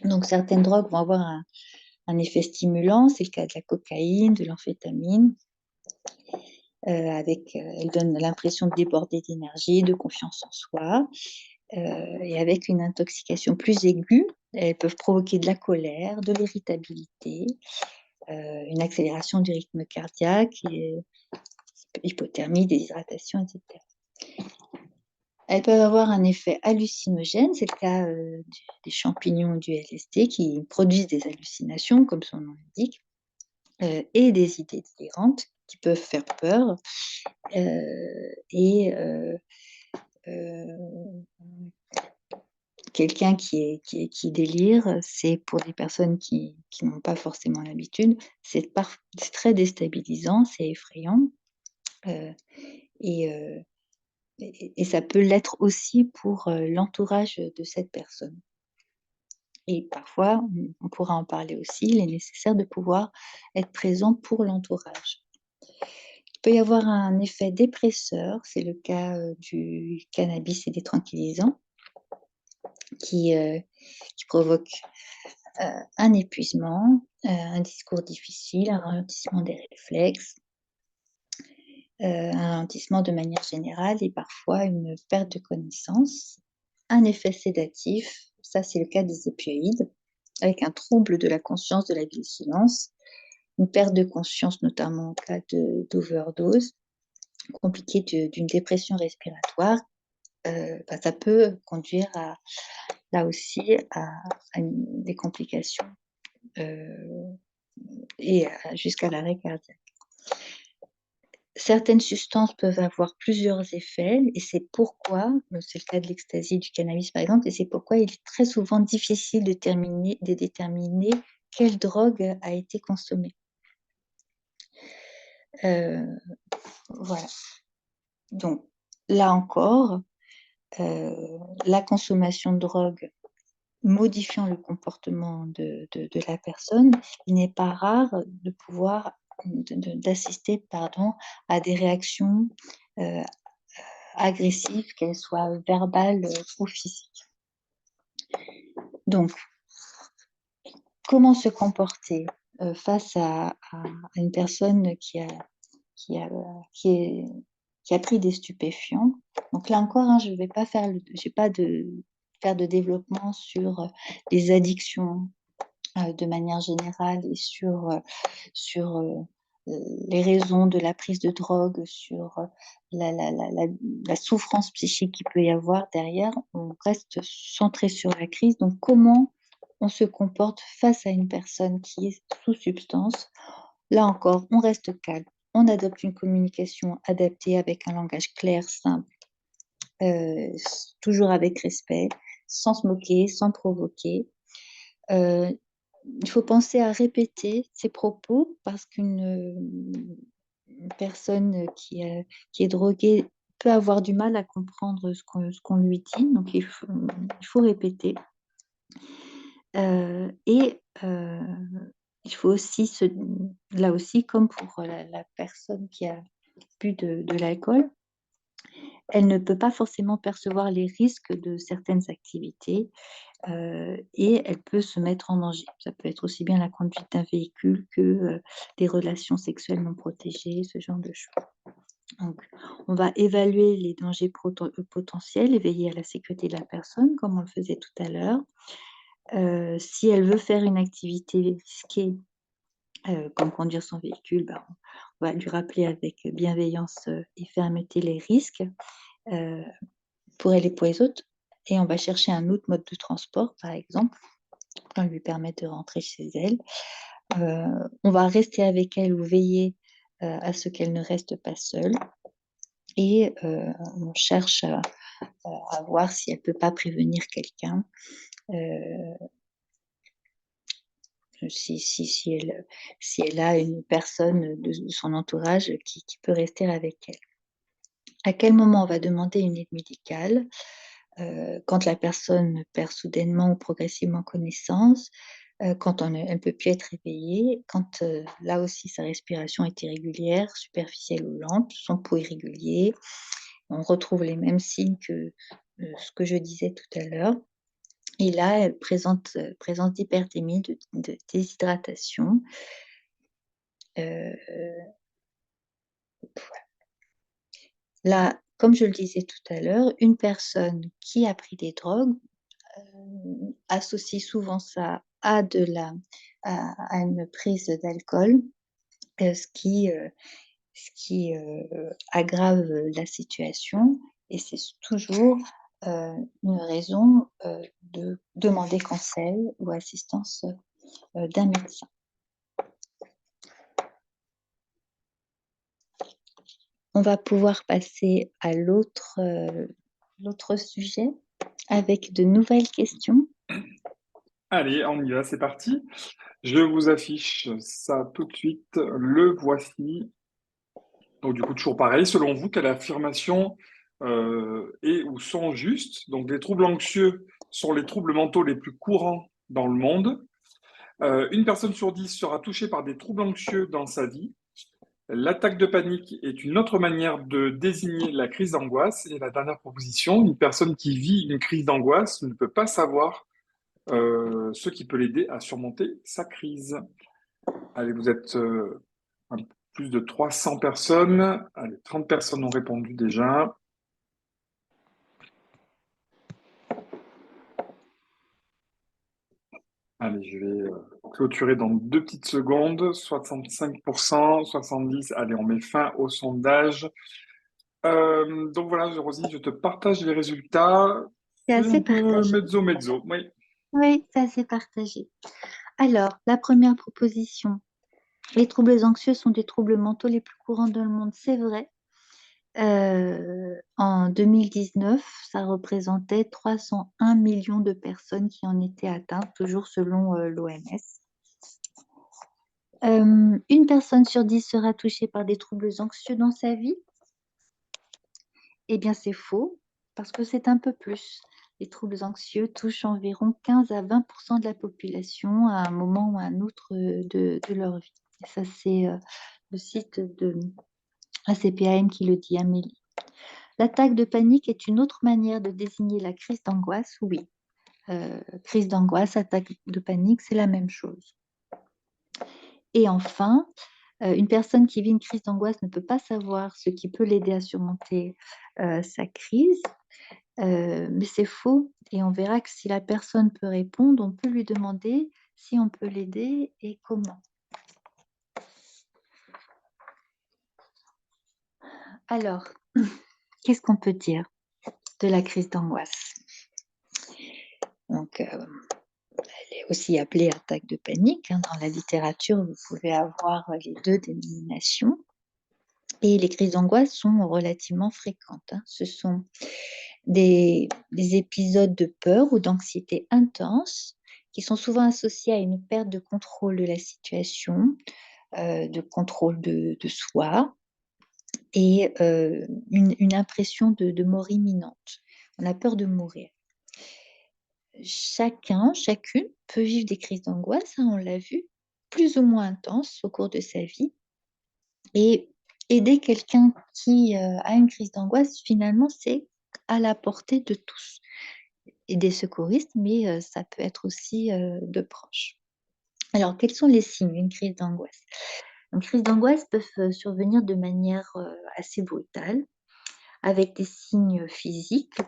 Donc certaines drogues vont avoir un effet stimulant, c'est le cas de la cocaïne, de l'amphétamine. Elle donne l'impression de déborder d'énergie, de confiance en soi. Et avec une intoxication plus aiguë, elles peuvent provoquer de la colère, de l'irritabilité, une accélération du rythme cardiaque, hypothermie, déshydratation, etc. Elles peuvent avoir un effet hallucinogène, c'est le cas des champignons du LSD qui produisent des hallucinations, comme son nom l'indique, et des idées délirantes qui peuvent faire peur. Quelqu'un qui délire, c'est pour des personnes qui n'ont pas forcément l'habitude, c'est très déstabilisant, c'est effrayant. Et ça peut l'être aussi pour l'entourage de cette personne. Et parfois, on pourra en parler aussi, il est nécessaire de pouvoir être présent pour l'entourage. Il peut y avoir un effet dépresseur, c'est le cas du cannabis et des tranquillisants, qui provoquent un épuisement, un discours difficile, un ralentissement des réflexes, un ralentissement de manière générale et parfois une perte de connaissance, un effet sédatif, ça c'est le cas des opioïdes, avec un trouble de la conscience, de la vigilance, une perte de conscience notamment en cas d'overdose, compliquée d'une dépression respiratoire. Ça peut conduire là aussi à des complications et jusqu'à l'arrêt cardiaque. Certaines substances peuvent avoir plusieurs effets et c'est pourquoi, c'est le cas de l'ecstasy, du cannabis par exemple, et c'est pourquoi il est très souvent difficile de déterminer quelle drogue a été consommée. Voilà. Donc là encore, la consommation de drogue modifiant le comportement de la personne, il n'est pas rare de pouvoir d'assister à des réactions agressives, qu'elles soient verbales ou physiques. Donc, comment se comporter face à une personne qui a pris des stupéfiants? Donc là encore, je ne vais pas faire de développement sur les addictions de manière générale et sur les raisons de la prise de drogue, sur la souffrance psychique qu'il peut y avoir derrière. On reste centré sur la crise. Donc, comment on se comporte face à une personne qui est sous substance? Là encore, on reste calme. On adopte une communication adaptée avec un langage clair, simple, toujours avec respect, sans se moquer, sans provoquer. Il faut penser à répéter ses propos parce qu'une personne qui est droguée peut avoir du mal à comprendre ce qu'on lui dit. Donc, il faut répéter. Il faut aussi, là aussi, comme pour la personne qui a bu de l'alcool, elle ne peut pas forcément percevoir les risques de certaines activités et elle peut se mettre en danger. Ça peut être aussi bien la conduite d'un véhicule que des relations sexuelles non protégées, ce genre de choses. Donc, on va évaluer les dangers potentiels et veiller à la sécurité de la personne, comme on le faisait tout à l'heure. Si elle veut faire une activité risquée, comme conduire son véhicule, on va lui rappeler avec bienveillance et fermeté les risques pour elle et pour les autres. Et on va chercher un autre mode de transport, par exemple. enfin, lui permettre de rentrer chez elle. On va rester avec elle ou veiller à ce qu'elle ne reste pas seule. Et on cherche à voir si elle ne peut pas prévenir quelqu'un, si elle a une personne de son entourage qui peut rester avec elle. À quel moment on va demander une aide médicale? Quand la personne perd soudainement ou progressivement connaissance, quand elle ne peut plus être éveillée, quand là aussi sa respiration est irrégulière, superficielle ou lente, son pouls irrégulier. On retrouve les mêmes signes que ce que je disais tout à l'heure. Et là, elle présente présence d'hyperthémie, de déshydratation. Là, comme je le disais tout à l'heure, une personne qui a pris des drogues associe souvent ça à une prise d'alcool, ce qui aggrave la situation, et c'est toujours une raison de demander conseil ou assistance d'un médecin. On va pouvoir passer à l'autre sujet avec de nouvelles questions. Allez, on y va, c'est parti. Je vous affiche ça tout de suite. Le voici. Donc, du coup, toujours pareil. Selon vous, quelle affirmation est ou sont justes? Donc, les troubles anxieux sont les troubles mentaux les plus courants dans le monde. Une personne sur 10 sera touchée par des troubles anxieux dans sa vie. L'attaque de panique est une autre manière de désigner la crise d'angoisse. Et la dernière proposition, une personne qui vit une crise d'angoisse ne peut pas savoir ce qui peut l'aider à surmonter sa crise. Allez, vous êtes plus de 300 personnes. Allez, 30 personnes ont répondu déjà. Allez, je vais clôturer dans 2 petites secondes. 65%, 70%. Allez, on met fin au sondage. Donc voilà, Rosie, je te partage les résultats. C'est C'est un assez peu partagé. mezzo-mezzo. Oui. Oui, c'est assez partagé. Alors, la première proposition. Les troubles anxieux sont des troubles mentaux les plus courants dans le monde, c'est vrai. En 2019, ça représentait 301 millions de personnes qui en étaient atteintes, toujours selon l'OMS. Une personne sur 10 sera touchée par des troubles anxieux dans sa vie. Eh bien, c'est faux, parce que c'est un peu plus. Les troubles anxieux touchent environ 15 à 20% de la population à un moment ou à un autre de leur vie. Et ça, c'est le site de ACPAM qui le dit, Amélie. L'attaque de panique est une autre manière de désigner la crise d'angoisse, oui. Crise d'angoisse, attaque de panique, c'est la même chose. Et enfin, une personne qui vit une crise d'angoisse ne peut pas savoir ce qui peut l'aider à surmonter sa crise. Mais c'est faux, et on verra que si la personne peut répondre, on peut lui demander si on peut l'aider et comment. Alors, qu'est-ce qu'on peut dire de la crise d'angoisse? Donc, elle est aussi appelée attaque de panique. Dans la littérature, vous pouvez avoir les deux dénominations. Et les crises d'angoisse sont relativement fréquentes. Ce sont des épisodes de peur ou d'anxiété intense qui sont souvent associés à une perte de contrôle de la situation, de contrôle de soi, et une impression de mort imminente. On a peur de mourir. Chacune peut vivre des crises d'angoisse, on l'a vu, plus ou moins intenses au cours de sa vie. Et aider quelqu'un qui a une crise d'angoisse, finalement, c'est à la portée de tous. Et des secouristes, mais ça peut être aussi de proches. Alors, quels sont les signes d'une crise d'angoisse? Une crise d'angoisse peut survenir de manière assez brutale, avec des signes physiques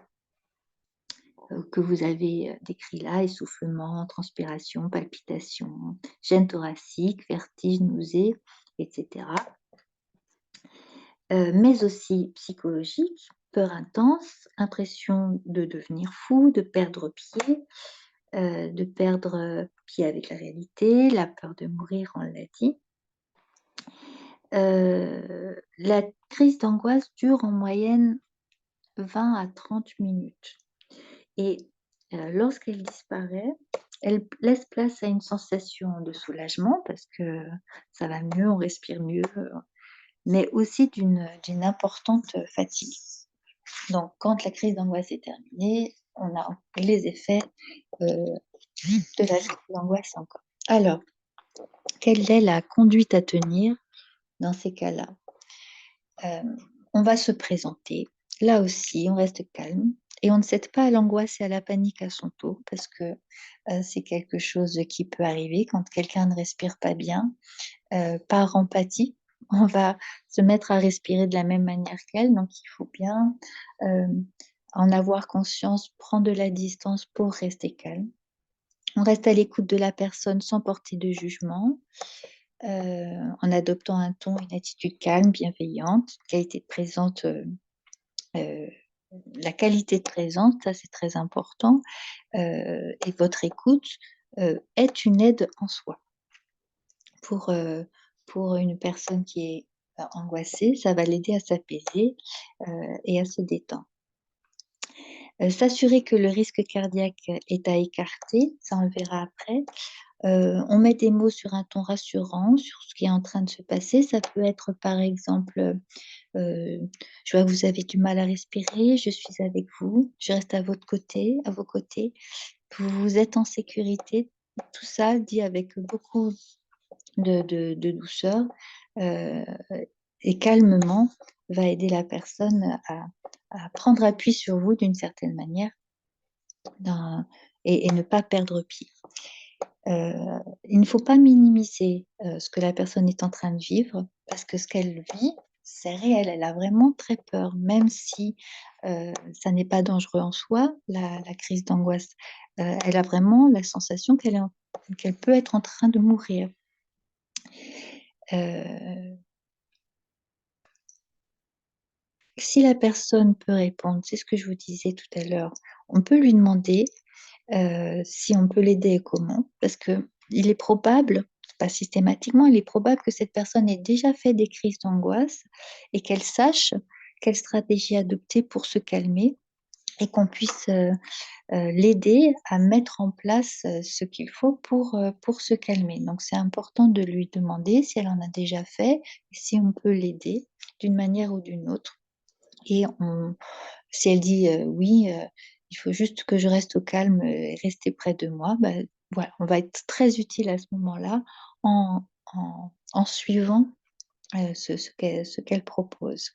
que vous avez décrits là: essoufflement, transpiration, palpitations, gêne thoracique, vertige, nausée, etc. Mais aussi psychologique, peur intense, impression de devenir fou, de perdre pied, de perdre pied avec la réalité, la peur de mourir, on l'a dit. La crise d'angoisse dure en moyenne 20 à 30 minutes et lorsqu'elle disparaît, elle laisse place à une sensation de soulagement parce que ça va mieux, on respire mieux, mais aussi d'une importante fatigue. Donc quand la crise d'angoisse est terminée, on a les effets, de la crise d'angoisse encore. Alors, quelle est la conduite à tenir dans ces cas-là? On va se présenter. Là aussi, on reste calme et on ne cède pas à l'angoisse et à la panique à son tour parce que, c'est quelque chose qui peut arriver quand quelqu'un ne respire pas bien. Par empathie, on va se mettre à respirer de la même manière qu'elle, donc il faut bien, en avoir conscience, prendre de la distance pour rester calme. On reste à l'écoute de la personne sans porter de jugement, en adoptant un ton, une attitude calme, bienveillante, qualité de présence, heu, la qualité de présence, ça c'est très important, et votre écoute, est une aide en soi. Pour, heu, pour une personne qui est, angoissée, ça va l'aider à s'apaiser, et à se détendre. S'assurer que le risque cardiaque est à écarter, ça on le verra après. On met des mots sur un ton rassurant, sur ce qui est en train de se passer. Ça peut être par exemple, «Je vois que vous avez du mal à respirer, je suis avec vous, je reste à votre côté, à vos côtés, vous êtes en sécurité». Tout ça dit avec beaucoup de douceur, heu et calmement va aider la personne à prendre appui sur vous d'une certaine manière, dans et ne pas perdre pied. Heu, il ne faut pas minimiser, ce que la personne est en train de vivre parce que ce qu'elle vit, c'est réel. Elle a vraiment très peur, même si, ça n'est pas dangereux en soi, la crise d'angoisse. Elle a vraiment la sensation qu'elle peut être en train de mourir. Heu, si la personne peut répondre, c'est ce que je vous disais tout à l'heure, on peut lui demander, si on peut l'aider et comment. Parce qu'il est probable, pas systématiquement, il est probable que cette personne ait déjà fait des crises d'angoisse et qu'elle sache quelle stratégie adopter pour se calmer et qu'on puisse, l'aider à mettre en place, ce qu'il faut pour se calmer. Donc c'est important de lui demander si elle en a déjà fait et si on peut l'aider d'une manière ou d'une autre et on si elle dit, «Oui, il faut juste que je reste au calme, et rester près de moi», bah, voilà, on va être très utile à ce moment-là en en suivant, ce qu'elle propose.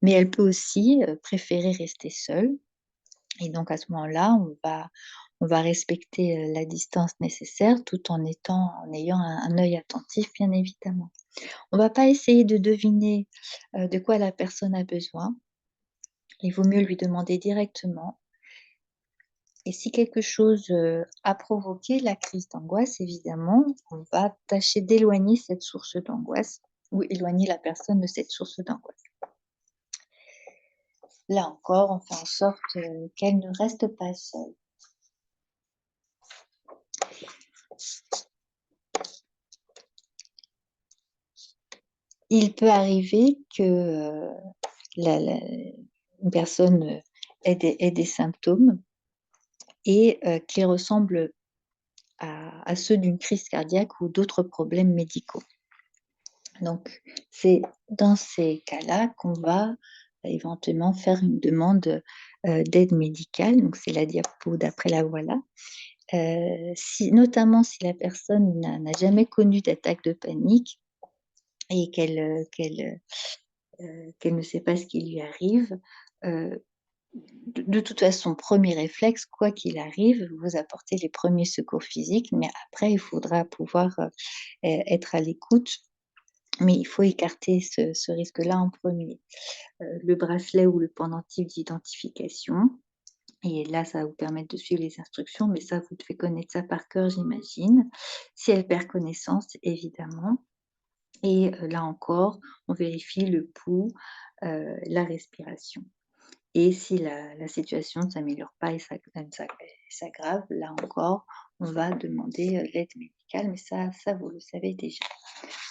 Mais elle peut aussi, préférer rester seule et donc à ce moment-là, on va respecter, la distance nécessaire tout en ayant un œil attentif, bien évidemment. On va pas essayer de deviner, de quoi la personne a besoin. Il vaut mieux lui demander directement et si quelque chose, a provoqué la crise d'angoisse, évidemment, on va tâcher d'éloigner cette source d'angoisse ou éloigner la personne de cette source d'angoisse. Là encore, on fait en sorte, qu'elle ne reste pas seule. Il peut arriver que, la une personne, ait des symptômes et qui ressemblent à ceux d'une crise cardiaque ou d'autres problèmes médicaux. Donc, c'est dans ces cas-là qu'on va éventuellement faire une demande, d'aide médicale, donc c'est la diapo d'après la voilà. Si notamment si la personne n'a jamais connu d'attaque de panique et qu'elle ne sait pas ce qui lui arrive, heu, de toute façon, premier réflexe, quoi qu'il arrive, vous apportez les premiers secours physiques, mais après il faudra pouvoir, être à l'écoute. Mais il faut écarter ce risque-là en premier. Le bracelet ou le pendentif d'identification et là, ça va vous permettre de suivre les instructions, mais ça, vous devez connaître ça par cœur, j'imagine. Si elle perd connaissance, évidemment et là encore, on vérifie le pouls, la respiration et si la situation ne s'améliore pas et ça s'aggrave, là encore, on va demander l'aide médicale, mais ça, vous le savez déjà.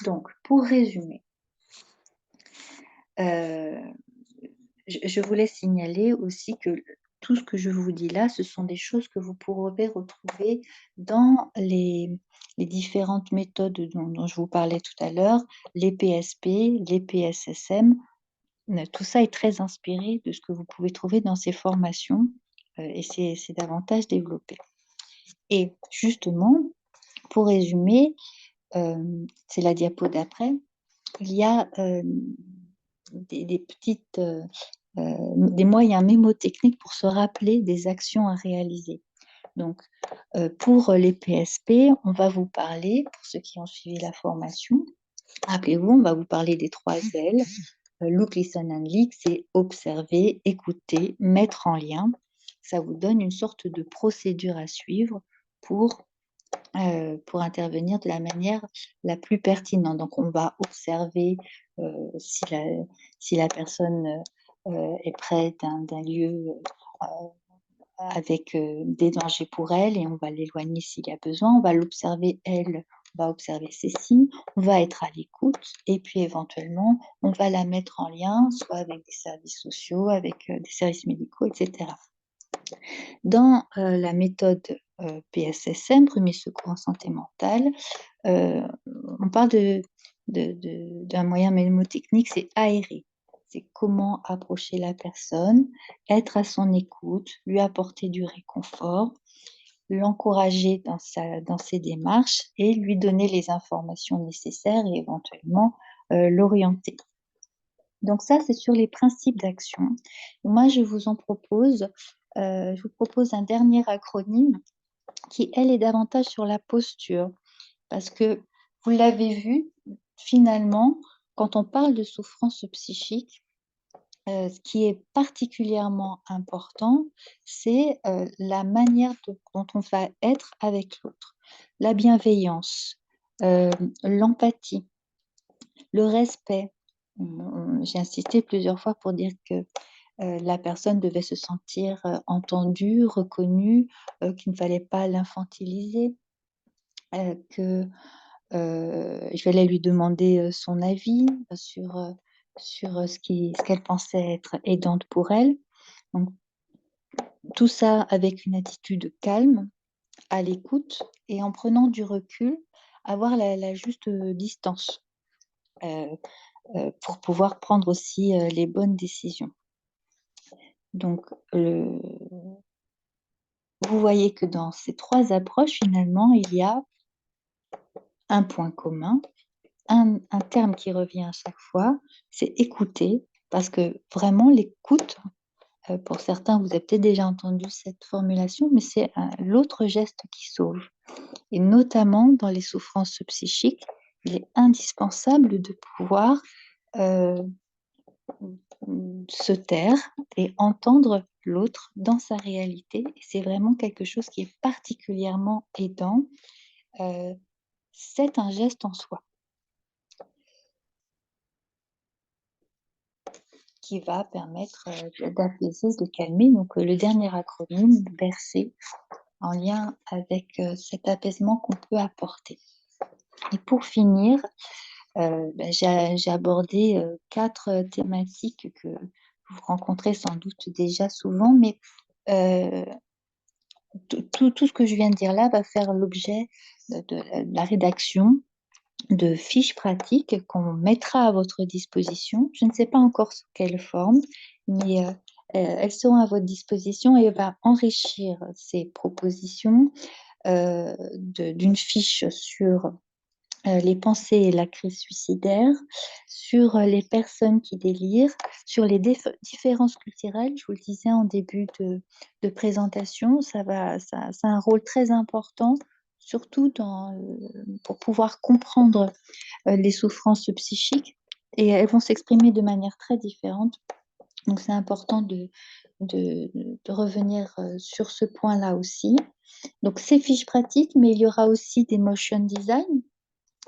Donc, pour résumer, euh, je voulais signaler aussi que tout ce que je vous dis là, ce sont des choses que vous pourrez retrouver dans les différentes méthodes dont je vous parlais tout à l'heure, les PSP, les PSSM. Tout ça est très inspiré de ce que vous pouvez trouver dans ces formations et c'est davantage développé. Et justement, pour résumer, c'est la diapo d'après, il y a des petites, des moyens mémotechniques pour se rappeler des actions à réaliser. Donc, pour les PSP, on va vous parler, pour ceux qui ont suivi la formation, rappelez-vous, on va vous parler des 3 L. Look, listen and leak, c'est observer, écouter, mettre en lien. Ça vous donne une sorte de procédure à suivre pour intervenir de la manière la plus pertinente. Donc, on va observer si la personne est près d'un lieu avec des dangers pour elle et on va l'éloigner s'il y a besoin. On va l'observer, elle, on va observer ses signes, on va être à l'écoute et puis éventuellement, on va la mettre en lien, soit avec des services sociaux, avec des services médicaux, etc. Dans la méthode PSSM, premier secours en santé mentale, on parle d'un moyen mémotechnique, c'est aérer. C'est comment approcher la personne, être à son écoute, lui apporter du réconfort, l'encourager dans ses démarches et lui donner les informations nécessaires et éventuellement l'orienter. Donc ça, c'est sur les principes d'action. Moi, je vous propose un dernier acronyme qui, elle, est davantage sur la posture. Parce que, vous l'avez vu, finalement, quand on parle de souffrance psychique, ce qui est particulièrement important, c'est la manière dont on va être avec l'autre. La bienveillance, l'empathie, le respect. J'ai insisté plusieurs fois pour dire que la personne devait se sentir entendue, reconnue, qu'il ne fallait pas l'infantiliser, que je vais aller lui demander son avis sur ce qu'elle pensait être aidante pour elle. Donc, tout ça avec une attitude calme, à l'écoute et en prenant du recul, avoir la juste distance pour pouvoir prendre aussi les bonnes décisions. Donc, vous voyez que dans ces 3 approches, finalement, il y a un point commun, un terme qui revient à chaque fois, c'est écouter, parce que vraiment l'écoute, pour certains, vous avez peut-être déjà entendu cette formulation, mais c'est l'autre geste qui sauve. Et notamment dans les souffrances psychiques, il est indispensable de pouvoir se taire et entendre l'autre dans sa réalité. Et c'est vraiment quelque chose qui est particulièrement aidant. C'est un geste en soi qui va permettre d'apaiser, de calmer. Donc, le dernier acronyme, bercer, en lien avec cet apaisement qu'on peut apporter. Et pour finir, j'ai abordé 4 thématiques que vous rencontrez sans doute déjà souvent, mais tout ce que je viens de dire là va faire l'objet de la rédaction de fiches pratiques qu'on mettra à votre disposition. Je ne sais pas encore sous quelle forme, mais elles seront à votre disposition et va enrichir ces propositions d'une fiche sur les pensées et la crise suicidaire, sur les personnes qui délirent, sur les différences culturelles. Je vous le disais en début de présentation, ça a un rôle très important, surtout pour pouvoir comprendre les souffrances psychiques. Et elles vont s'exprimer de manière très différente. Donc, c'est important de revenir sur ce point-là aussi. Donc, ces fiches pratiques, mais il y aura aussi des motion design.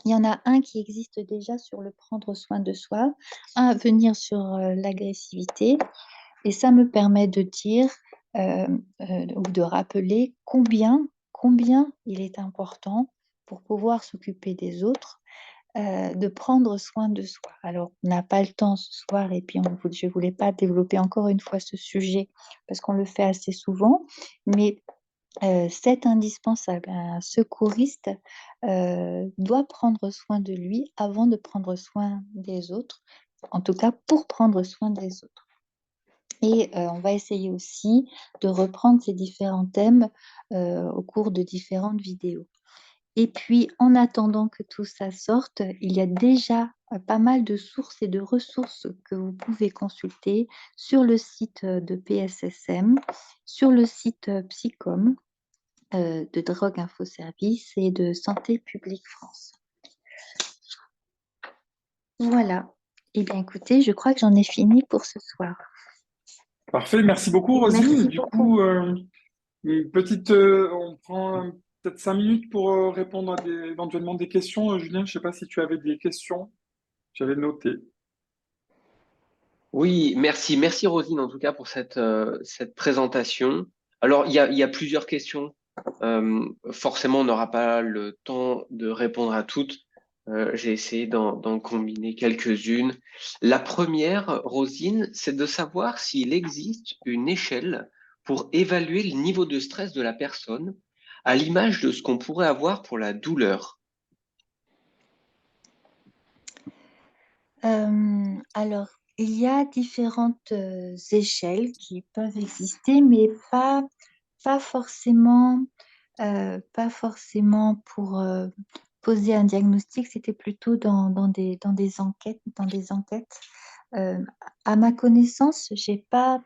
Il y en a un qui existe déjà sur le prendre soin de soi, un à venir sur l'agressivité. Et ça me permet de dire ou de rappeler combien il est important pour pouvoir s'occuper des autres, de prendre soin de soi. Alors, on n'a pas le temps ce soir et puis je ne voulais pas développer encore une fois ce sujet parce qu'on le fait assez souvent, mais c'est indispensable. Un secouriste doit prendre soin de lui avant de prendre soin des autres, en tout cas pour prendre soin des autres. Et on va essayer aussi de reprendre ces différents thèmes au cours de différentes vidéos. Et puis, en attendant que tout ça sorte, il y a déjà pas mal de sources et de ressources que vous pouvez consulter sur le site de PSSM, sur le site Psychom, de Drogue Info Service et de Santé publique France. Voilà. Eh bien, écoutez, je crois que j'en ai fini pour ce soir. Parfait, merci beaucoup Rosine. Merci Du beaucoup. coup, on prend peut-être 5 minutes pour répondre à éventuellement des questions. Julien, je ne sais pas si tu avais des questions. J'avais noté. Oui, merci. Merci Rosine en tout cas pour cette présentation. Alors, il y a plusieurs questions. Forcément, on n'aura pas le temps de répondre à toutes. J'ai essayé d'en combiner quelques-unes. La première, Rosine, c'est de savoir s'il existe une échelle pour évaluer le niveau de stress de la personne à l'image de ce qu'on pourrait avoir pour la douleur. Alors, il y a différentes échelles qui peuvent exister, mais pas forcément, pas forcément pour poser un diagnostic, c'était plutôt dans des enquêtes, dans des enquêtes. Euh, à ma connaissance, j'ai pas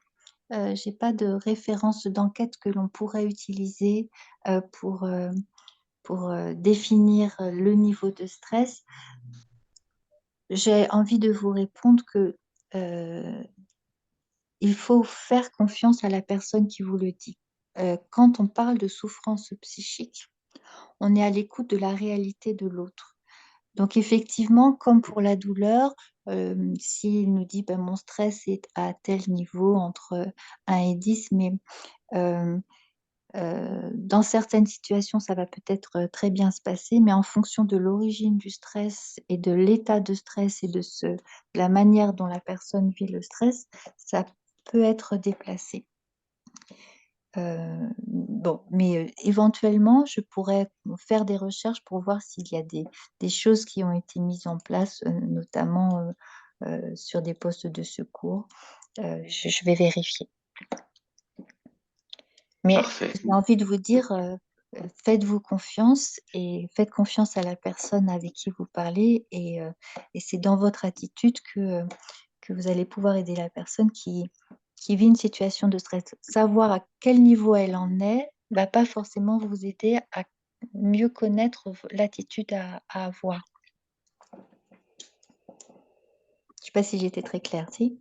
de référence d'enquête que l'on pourrait utiliser pour, définir le niveau de stress. J'ai envie de vous répondre que euh, il faut faire confiance à la personne qui vous le dit. Quand on parle de souffrance psychique, on est à l'écoute de la réalité de l'autre. Donc effectivement, comme pour la douleur, s'il nous dit ben, mon stress est à tel niveau entre 1 et 10, mais euh, dans certaines situations, ça va peut-être très bien se passer, mais en fonction de l'origine du stress et de l'état de stress et de la manière dont la personne vit le stress, ça peut être déplacé. Bon, mais éventuellement, je pourrais faire des recherches pour voir s'il y a des choses qui ont été mises en place, notamment sur des postes de secours. Je vais vérifier. Mais Parfait. j'ai envie de vous dire, faites-vous confiance et faites confiance à la personne avec qui vous parlez et c'est dans votre attitude que vous allez pouvoir aider la personne qui vit une situation de stress. Savoir à quel niveau elle en est va pas forcément vous aider à mieux connaître l'attitude à avoir. Je sais pas si j'étais très claire, si?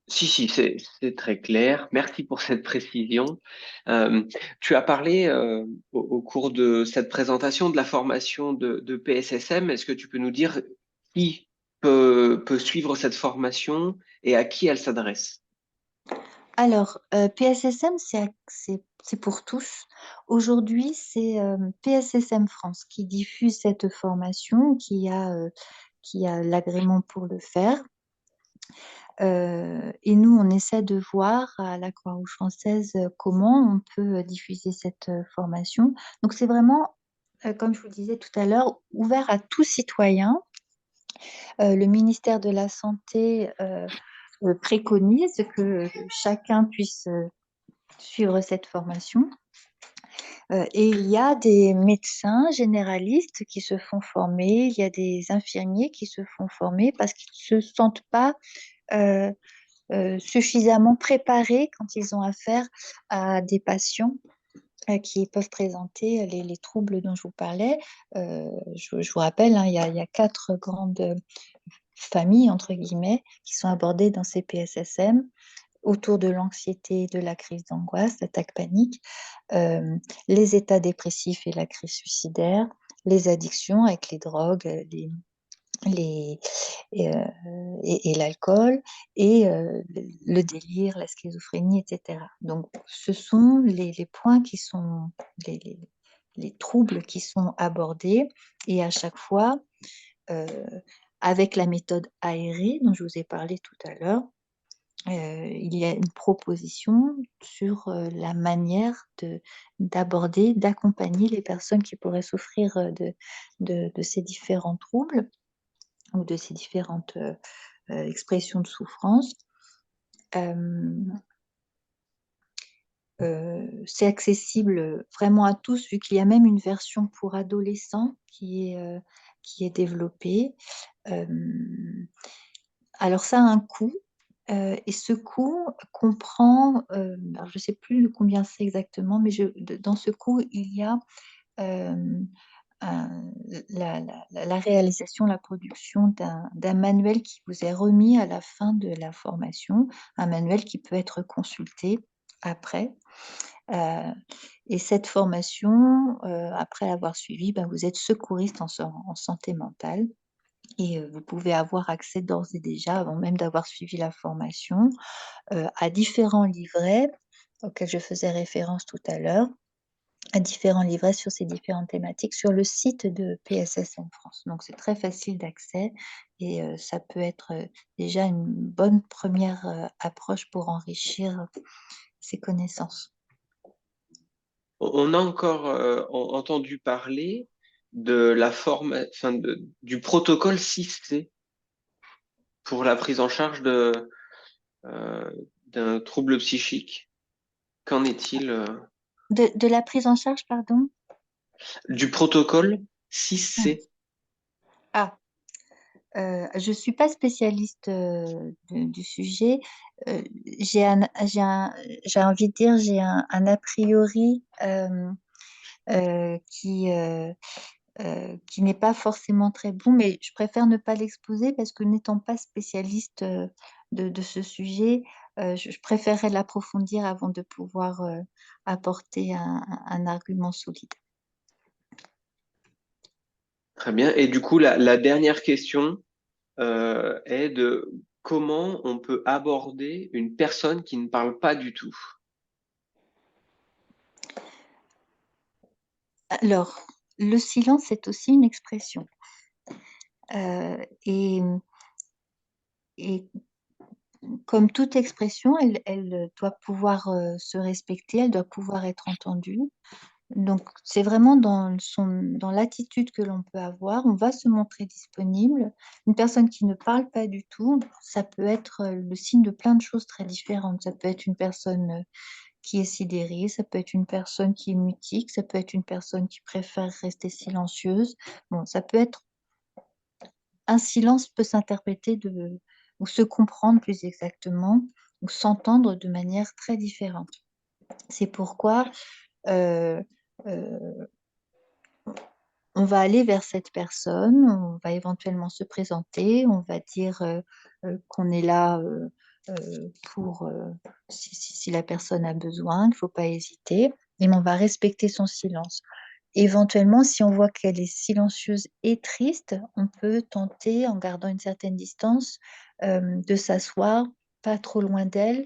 Si, c'est très clair. Merci pour cette précision. Euh, Tu as parlé au cours de cette présentation de la formation de PSSM. Est-ce que tu peux nous dire qui peut suivre cette formation et à qui elle s'adresse? Alors, PSSM, c'est pour tous. Aujourd'hui, c'est PSSM France qui diffuse cette formation, qui a l'agrément pour le faire. Et nous, on essaie de voir à la Croix-Rouge française comment on peut diffuser cette formation. Donc, c'est vraiment, comme je vous le disais tout à l'heure, ouvert à tout citoyen. Le ministère de la Santé préconise que chacun puisse suivre cette formation. Et il y a des médecins généralistes qui se font former, il y a des infirmiers qui se font former parce qu'ils ne se sentent pas euh, suffisamment préparés quand ils ont affaire à des patients qui peuvent présenter les troubles dont je vous parlais. Je vous rappelle, hein, il y a 4 grandes familles, entre guillemets, qui sont abordées dans ces PSSM autour de l'anxiété, de la crise d'angoisse, l'attaque panique, euh, les états dépressifs et la crise suicidaire, les addictions avec les drogues, les, et l'alcool, et le délire, la schizophrénie, etc. Donc, ce sont les points qui sont, les, les- les troubles qui sont abordés, et à chaque fois, euh, avec la méthode aérée dont je vous ai parlé tout à l'heure, il y a une proposition sur la manière d'aborder, d'accompagner les personnes qui pourraient souffrir de ces différents troubles ou de ces différentes expressions de souffrance. Euh, c'est accessible vraiment à tous, vu qu'il y a même une version pour adolescents qui est développée. Euh, alors ça a un coût, et ce coût comprend, alors je ne sais plus combien c'est exactement, mais dans ce coût, il y a euh, la réalisation, la production d'un manuel qui vous est remis à la fin de la formation, un manuel qui peut être consulté après. Euh, et cette formation, après l'avoir suivie, ben, vous êtes secouriste en santé mentale. Et vous pouvez avoir accès d'ores et déjà, avant même d'avoir suivi la formation, à différents livrets auxquels je faisais référence tout à l'heure, à différents livrets sur ces différentes thématiques sur le site de PSSM France. Donc c'est très facile d'accès, et ça peut être déjà une bonne première approche pour enrichir ses connaissances. On a encore entendu parler de la forme, enfin du protocole 6C pour la prise en charge euh, d'un trouble psychique. Qu'en est-il De la prise en charge, pardon? du protocole 6C? Ah, je ne suis pas spécialiste du sujet. Euh, j'ai envie de dire, j'ai un a priori qui n'est pas forcément très bon, mais je préfère ne pas l'exposer parce que n'étant pas spécialiste de ce sujet, je préférerais l'approfondir avant de pouvoir apporter un argument solide. Très bien. Et du coup, la dernière question est de comment on peut aborder une personne qui ne parle pas du tout. Alors, le silence est aussi une expression. Euh, et, et comme toute expression, elle doit pouvoir se respecter, elle doit pouvoir être entendue. Donc, c'est vraiment dans l'attitude que l'on peut avoir. On va se montrer disponible. Une personne qui ne parle pas du tout, ça peut être le signe de plein de choses très différentes. Ça peut être une personne qui est sidérée, ça peut être une personne qui est mutique, ça peut être une personne qui préfère rester silencieuse. Bon, ça peut être un silence peut s'interpréter ou se comprendre plus exactement, ou s'entendre de manière très différente. C'est pourquoi euh, euh, on va aller vers cette personne, on va éventuellement se présenter, on va dire qu'on est là pour si la personne a besoin, il ne faut pas hésiter, et on va respecter son silence. Éventuellement, si on voit qu'elle est silencieuse et triste, on peut tenter, en gardant une certaine distance, de s'asseoir pas trop loin d'elle,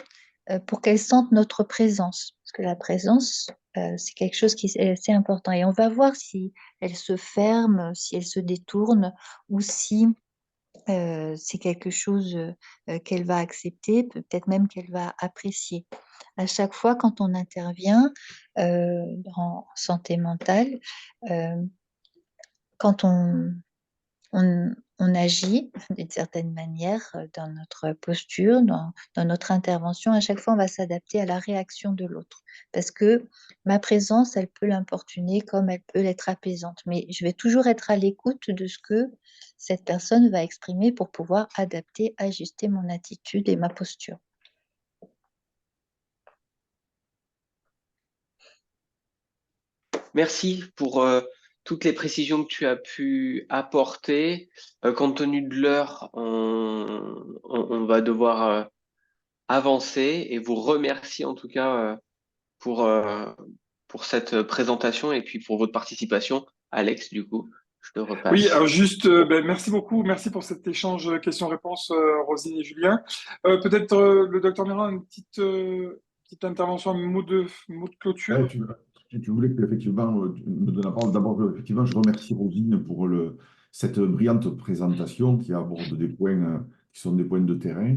pour qu'elle sente notre présence. Parce que la présence, c'est quelque chose qui est assez important. Et on va voir si elle se ferme, si elle se détourne, ou si c'est quelque chose qu'elle va accepter, peut-être même qu'elle va apprécier. À chaque fois, quand on intervient en santé mentale, euh, quand on agit d'une certaine manière dans notre posture, dans notre intervention, à chaque fois, on va s'adapter à la réaction de l'autre. Parce que ma présence, elle peut l'importuner comme elle peut l'être apaisante. Mais je vais toujours être à l'écoute de ce que cette personne va exprimer pour pouvoir adapter, ajuster mon attitude et ma posture. Merci pour toutes les précisions que tu as pu apporter. Compte tenu de l'heure, on va devoir avancer et vous remercier en tout cas pour, euh, pour cette présentation et puis pour votre participation, Alex, du coup. je te Oui, repasse. alors juste, merci beaucoup, merci pour cet échange questions-réponses, Rosine et Julien. Peut-être le docteur Mirand, une petite intervention, un mot de Ouais, clôture. tu voulais effectivement me donner la parole. D'abord, effectivement, je remercie Rosine pour cette brillante présentation qui aborde des points qui sont des points de terrain.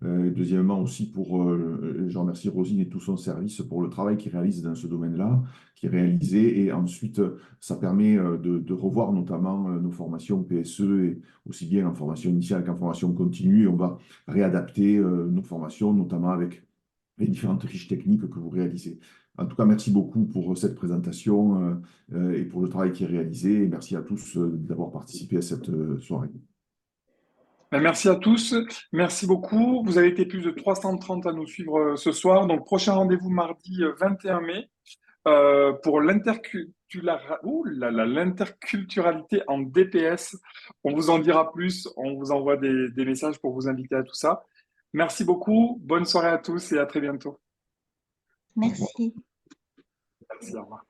Deuxièmement, aussi je remercie Rosine et tout son service pour le travail qu'il réalise dans ce domaine-là, qui est réalisé. Et ensuite, ça permet de revoir notamment nos formations PSE, et aussi bien en formation initiale qu'en formation continue. Et on va réadapter nos formations, notamment avec les différentes fiches techniques que vous réalisez. En tout cas, merci beaucoup pour cette présentation et pour le travail qui est réalisé. Et merci à tous d'avoir participé à cette soirée. Merci à tous, merci beaucoup. Vous avez été plus de 330 à nous suivre ce soir. Donc, prochain rendez-vous mardi 21 mai pour l'interculturalité en DPS. On vous en dira plus, on vous envoie des messages pour vous inviter à tout ça. Merci beaucoup, bonne soirée à tous et à très bientôt. Merci. Merci, au revoir.